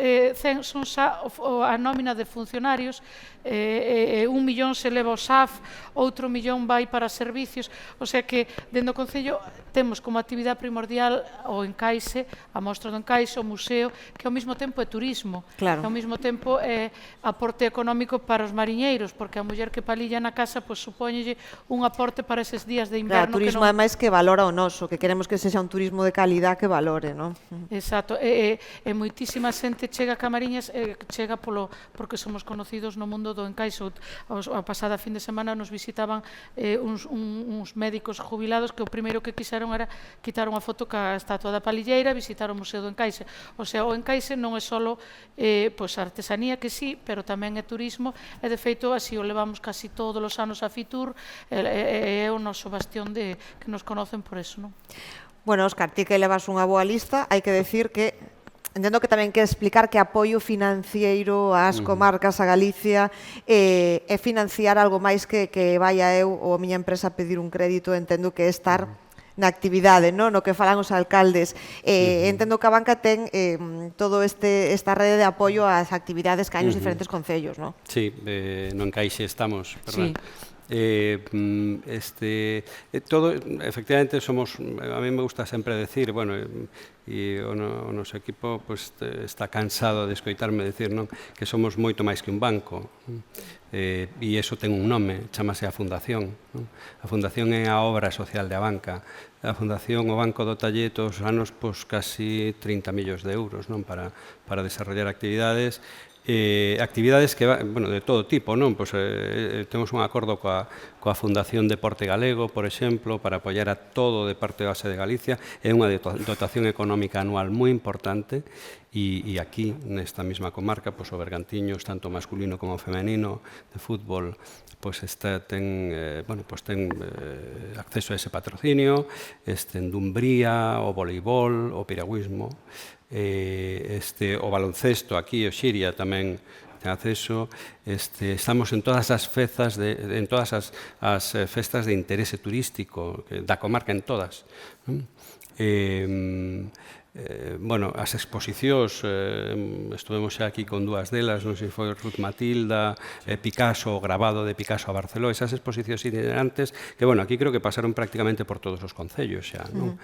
son xa a nómina de funcionarios, 1 millón se leva ao SAF, outro millón vai para servicios, o sea que dentro do Concello temos como actividade primordial o encaixe, a mostra do encaixe, o museo, que ao mesmo tempo é turismo, que ao mesmo tempo é aporte económico para os mariñeiros, porque a muller que palilla na casa, pois supóñelle un aporte para eses días de inverno. Claro, turismo ademais que valora o noso, que queremos que sexa un turismo de calidad que valore, non? Exacto, e moitísima xente chega a Camariñas, chega porque somos conocidos no mundo do encaixe. A pasada fin de semana nos visitaban uns médicos jubilados que o primeiro que quixeron era quitar unha foto ca estatua da palilleira, visitar o Museo do Encaixe. O sea, o encaixe non é só artesanía, que sí, pero tamén é turismo, e de feito así o levamos casi todos os anos a Fitur, é o noso bastión que nos conocen por eso, non? Bueno, Óscar, ti que levas unha boa lista, hai que decir que entendo que tamén quer explicar que apoio financiero ás comarcas, a Galicia, é financiar algo máis que vaya eu ou a miña empresa a pedir un crédito, entendo que é estar na actividade, no que falan os alcaldes. Entendo que a banca ten todo esta rede de apoio ás actividades que hai nos diferentes concellos, non? Sí, no encaixe estamos, verdad? Sí. Todo, efectivamente, somos, a mí me gusta sempre decir, bueno, e o noso equipo pues, está cansado de escoitarme decir, non, que somos moito máis que un banco, e iso ten un nome, chamase a Fundación, non? A Fundación é a obra social da banca. A Fundación, o Banco do Taller, todos os anos, pues, casi 30 millóns de euros, non, para desarrollar actividades, actividades que, bueno, de todo tipo, non? Pois, temos un acordo coa Fundación Deporte Galego, por exemplo, para apoiar a todo o Deporte Base de Galicia. É unha dotación económica anual moi importante e aquí, nesta mesma comarca, pois, o Bergantiños, tanto masculino como femenino, de fútbol, pois ten acceso a ese patrocinio, en Dumbría, o voleibol, o piragüismo, o baloncesto aquí, o Xiria tamén ten acceso. Estamos en todas as festas en todas as festas de interese turístico da comarca, en todas. Bueno, as exposicións, estuvemos xa aquí con dúas delas, non sei se foi Ruth Matilda, Picasso, o grabado de Picasso a Barceló, esas exposicións itinerantes, que, bueno, aquí creo que pasaron prácticamente por todos os concellos xa, non?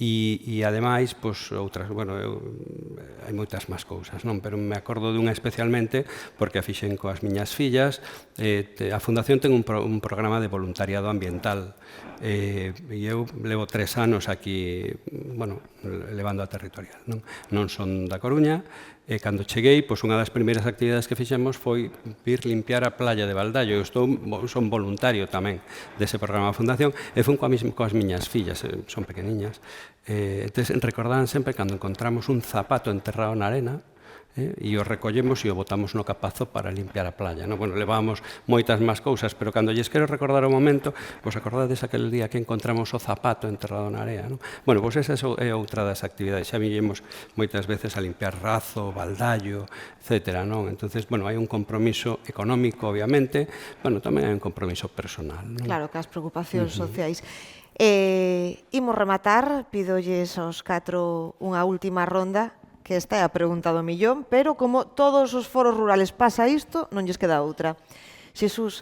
E, ademais, pois, outras, bueno, hai moitas máis cousas, non? Pero me acordo dunha especialmente, porque a fixen coas miñas fillas, a Fundación ten un programa de voluntariado ambiental, e eu levo 3 anos aquí, bueno, levando a territorial, non son da Coruña, e cando cheguei, pois unha das primeiras actividades que fixemos foi vir limpiar a playa de Baldallo. Eu son voluntario tamén dese programa da Fundación, e fun coas miñas fillas, son pequeniñas, entón recordaban sempre cando encontramos un zapato enterrado na arena, e o recollemos e o botamos no capazo para limpiar a playa. Bueno, levábamos moitas máis cousas, pero cando lles quero recordar o momento, vos acordades aquel día que encontramos o zapato enterrado na area. Bueno, pois esa é outra das actividades. Xa villemos moitas veces a limpiar Razo, Baldallo, etc. Entonces, bueno, hai un compromiso económico, obviamente, bueno, tamén hai un compromiso personal. Claro, que as preocupacións sociais. Imos rematar, pídolles aos 4 unha última ronda, que esta é a pregunta do millón, pero como todos os foros rurales pasa isto, non lles queda outra. Xesús,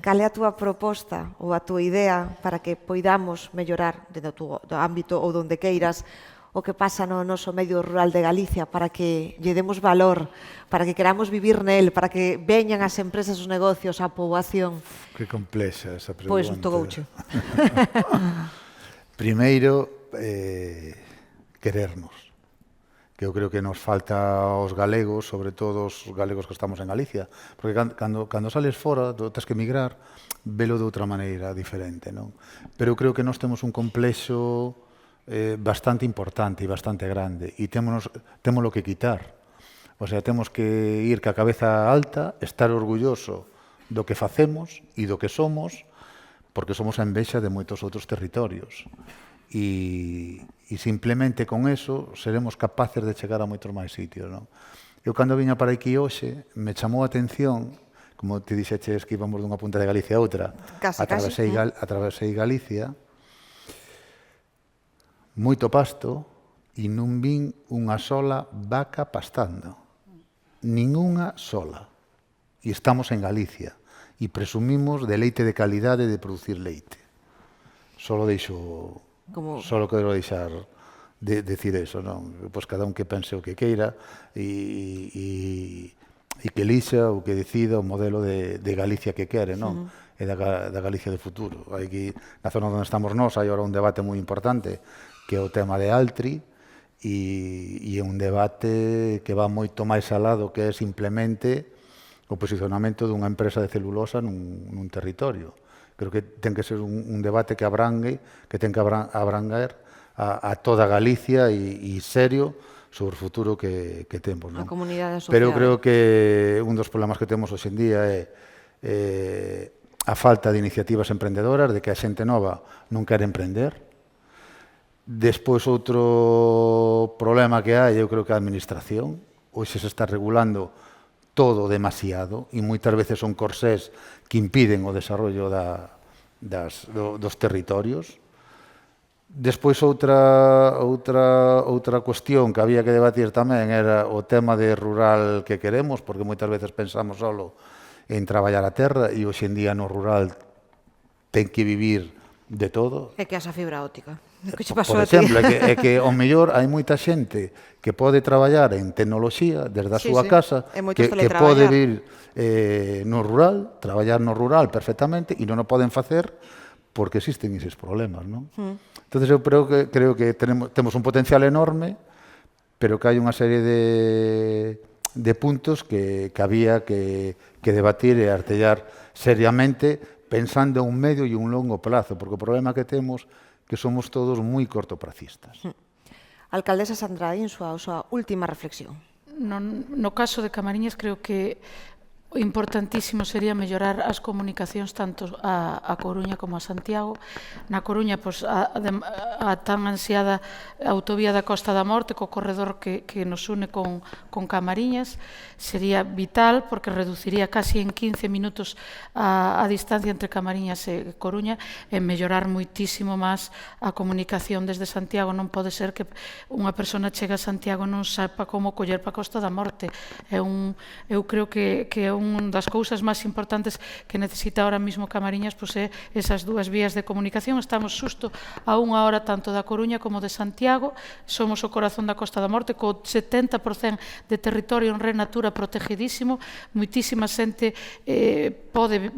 cal é a túa proposta ou a túa idea para que poidamos mellorar do ámbito ou donde queiras o que pasa no noso medio rural de Galicia, para que lle demos valor, para que queramos vivir nel, para que veñan as empresas, os negocios, a poboación? Que complexa esa pregunta. Pois tocouche. Primeiro, querernos que eu creo que nos falta aos galegos, sobre todo os galegos que estamos en Galicia, porque cando sales fora, tens que emigrar, velo de outra maneira diferente, non? Pero eu creo que nós temos un complexo bastante importante e bastante grande, e témolo que quitar. O sea, temos que ir ca cabeza alta, estar orgulloso do que facemos e do que somos, porque somos a envexa de moitos outros territorios. E simplemente con eso seremos capaces de chegar a moitos máis sitios, non? Eu, cando viña para aquí hoxe, me chamou a atención, como te dixeches que íbamos dunha punta de Galicia a outra, atravesei Galicia, moito pasto, e non vin unha sola vaca pastando. Ninguna sola. E estamos en Galicia. E presumimos de leite de calidade de producir leite. Solo quero deixar de decir eso, non? Pois cada un que pense o que queira e que elixa ou que decida o modelo de Galicia que quere, non? E da Galicia do futuro. Aquí, na zona onde estamos nós, hai agora un debate moi importante, que é o tema de Altri, e é un debate que va moito máis alado, que é simplemente o posicionamento dunha empresa de celulosa nun territorio. Creo que ten que ser un debate que abrangue, que ten que abrangar a toda Galicia e serio sobre o futuro que temos. A comunidade asociada. Pero eu creo que un dos problemas que temos hoxe en día é a falta de iniciativas emprendedoras, de que a xente nova non quere emprender. Despois, outro problema que hai, eu creo que a administración. Hoxe se está regulando todo demasiado e moitas veces son corsés que impiden o desarrollo dos territorios. Despois, outra cuestión que había que debatir tamén era o tema de rural que queremos, porque moitas veces pensamos solo en traballar a terra e hoxe en día no rural ten que vivir de todo. É que esa fibra óptica. Por exemplo, é que ao mellor hai moita xente que pode traballar en tecnoloxía desde a súa casa, que pode vir no rural, traballar no rural perfectamente, e non o poden facer porque existen eses problemas, non? Entón, eu creo que temos un potencial enorme, pero que hai unha serie de puntos que había que debatir e artellar seriamente, pensando en un medio e un longo plazo, porque o problema que temos que somos todos moi cortopracistas. Alcaldesa Sandra Insua, a súa última reflexión. No caso de Camariñas, creo que o importantísimo sería mellorar as comunicacións tanto a Coruña como a Santiago. Na Coruña, a tan ansiada autovía da Costa da Morte, co corredor que nos une con Camariñas, sería vital, porque reduciría casi en 15 minutos a distancia entre Camariñas e Coruña, e mellorar moitísimo máis a comunicación desde Santiago. Non pode ser que unha persona chegue a Santiago e non saiba como coller para a Costa da Morte. Eu creo que é unha das cousas máis importantes que necesita ahora mismo Camariñas, pois é esas dúas vías de comunicación. Estamos xusto a unha hora tanto da Coruña como de Santiago. Somos o corazón da Costa da Morte, co 70% de territorio en red natura protegidísimo. Moitísima xente pode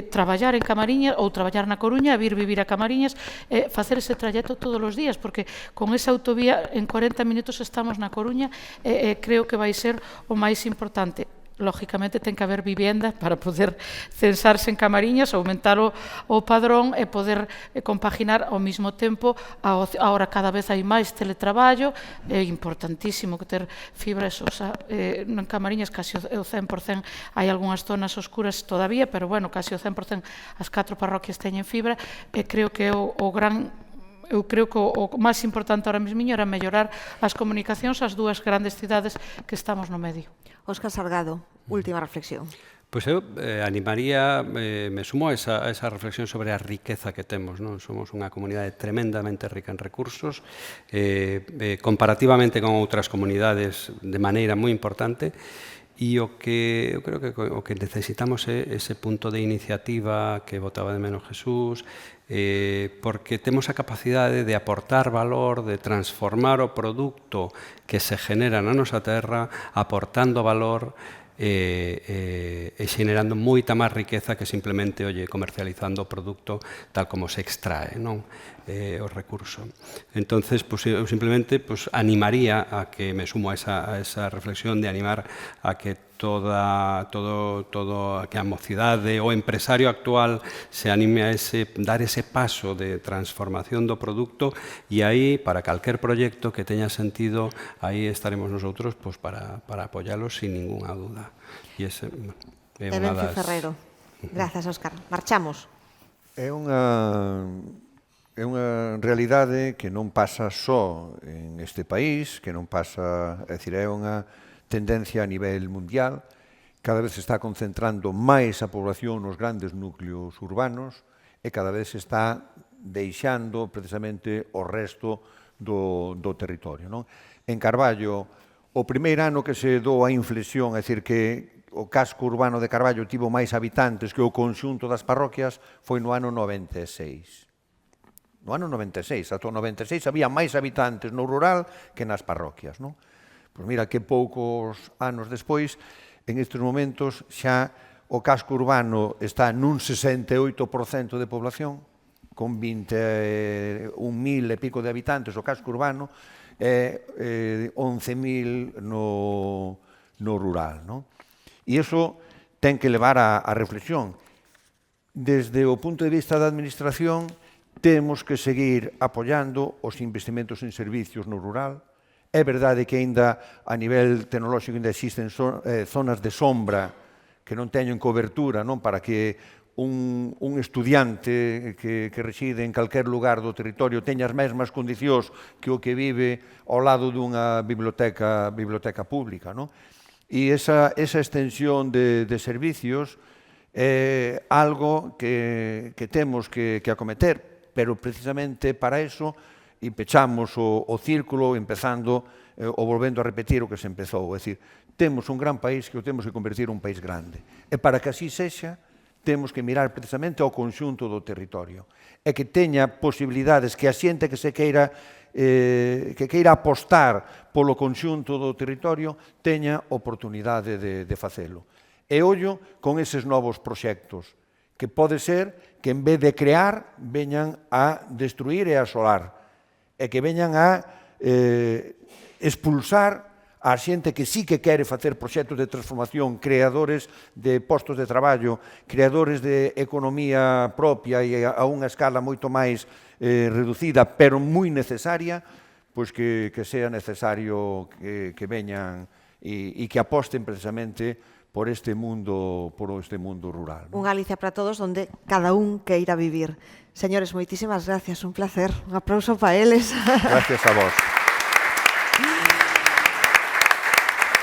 traballar en Camariñas ou traballar na Coruña, vir vivir a Camariñas, facer ese trayecto todos os días, porque con esa autovía en 40 minutos estamos na Coruña. Creo que vai ser o máis importante. Lógicamente ten que haber vivienda para poder censarse en Camariñas, aumentar o padrón e poder compaginar ao mesmo tempo. Ahora cada vez hai máis teletraballo, é importantísimo que ter fibra xosa. En Camariñas casi o 100%, hai algunhas zonas oscuras todavía, pero bueno, casi o 100% as 4 parroquias teñen fibra, e creo que eu creo que o máis importante ahora mesmo era mellorar as comunicacións ás dúas grandes cidades que estamos no medio. Óscar Salgado, última reflexión. Pois eu animaría, me sumo a esa reflexión sobre a riqueza que temos, non? Somos unha comunidade tremendamente rica en recursos, comparativamente con outras comunidades de maneira moi importante, e eu creo que o que necesitamos é ese punto de iniciativa que botaba de menos Jesús, porque temos a capacidade de aportar valor, de transformar o produto que se genera na nosa terra, aportando valor, e xenerando moita máis riqueza que simplemente comercializando o produto tal como se extrae, non? O recurso. Entonces, eu simplemente animaría a que me sumo a esa reflexión de animar a que que a mocidade, o empresario actual se anime a dar ese paso de transformación do produto, e aí, para calquer proxecto que teña sentido, aí estaremos nosotros para apoialos sin ninguna duda. E ese é unha Temencio das... Ferrero. Grazas, Óscar. Marchamos. É unha realidade que non pasa só en este país, que non pasa, é dicir, é unha tendencia a nivel mundial. Cada vez se está concentrando máis a población nos grandes núcleos urbanos e cada vez se está deixando precisamente o resto do territorio. En Carballo, o primeiro ano que se dou a inflexión, é dicir, que o casco urbano de Carballo tivo máis habitantes que o conxunto das parroquias, foi no ano 96. No ano 96, ata o 96 había máis habitantes no rural que nas parroquias, non? Pois mira que poucos anos despois, en estes momentos, xa o casco urbano está nun 68% de población, con 21.000 e pico de habitantes o casco urbano, e 11.000 no rural, non? E iso ten que levar a reflexión. Desde o punto de vista da administración, temos que seguir apoiando os investimentos en servicios no rural. É verdade que aínda a nivel tecnolóxico ainda existen zonas de sombra que non teñen cobertura para que un estudiante que reside en calquer lugar do territorio teña as mesmas condicións que o que vive ao lado dunha biblioteca pública. E esa extensión de servicios é algo que temos que acometer, pero precisamente para eso e pechamos o círculo empezando ou volvendo a repetir o que se empezou. É dicir, temos un gran país que o temos que convertir en un país grande. E para que así sexa, temos que mirar precisamente ao conxunto do territorio. E que teña posibilidades, que a xente que queira apostar polo conxunto do territorio teña oportunidade de facelo. E ollo con eses novos proxectos, que pode ser que en vez de crear, veñan a destruir e a asolar, e que veñan a expulsar a xente que sí que quere facer proxectos de transformación, creadores de postos de traballo, creadores de economía propia e a unha escala moito máis reducida, pero moi necesaria, pois que sea necesario que veñan e que aposten precisamente por este mundo rural. Unha Galicia para todos onde cada un queira vivir. Señores, moitísimas gracias, un placer. Un aplauso para eles. Gracias a vos.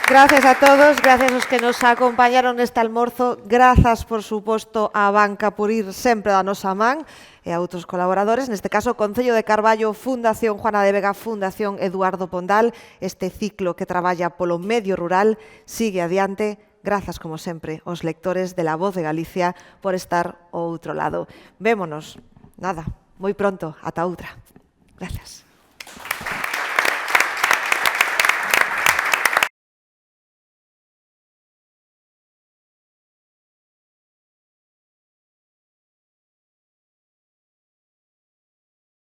Gracias a todos, gracias aos que nos acompañaron neste almorzo, grazas, por suposto, á banca por ir sempre da nosa man e a outros colaboradores, neste caso, Concello de Carballo, Fundación Juana de Vega, Fundación Eduardo Pondal, este ciclo que traballa polo medio rural, sigue adiante. Grazas, como sempre, aos lectores de La Voz de Galicia por estar ao outro lado. Vémonos, moi pronto, ata outra. Grazas.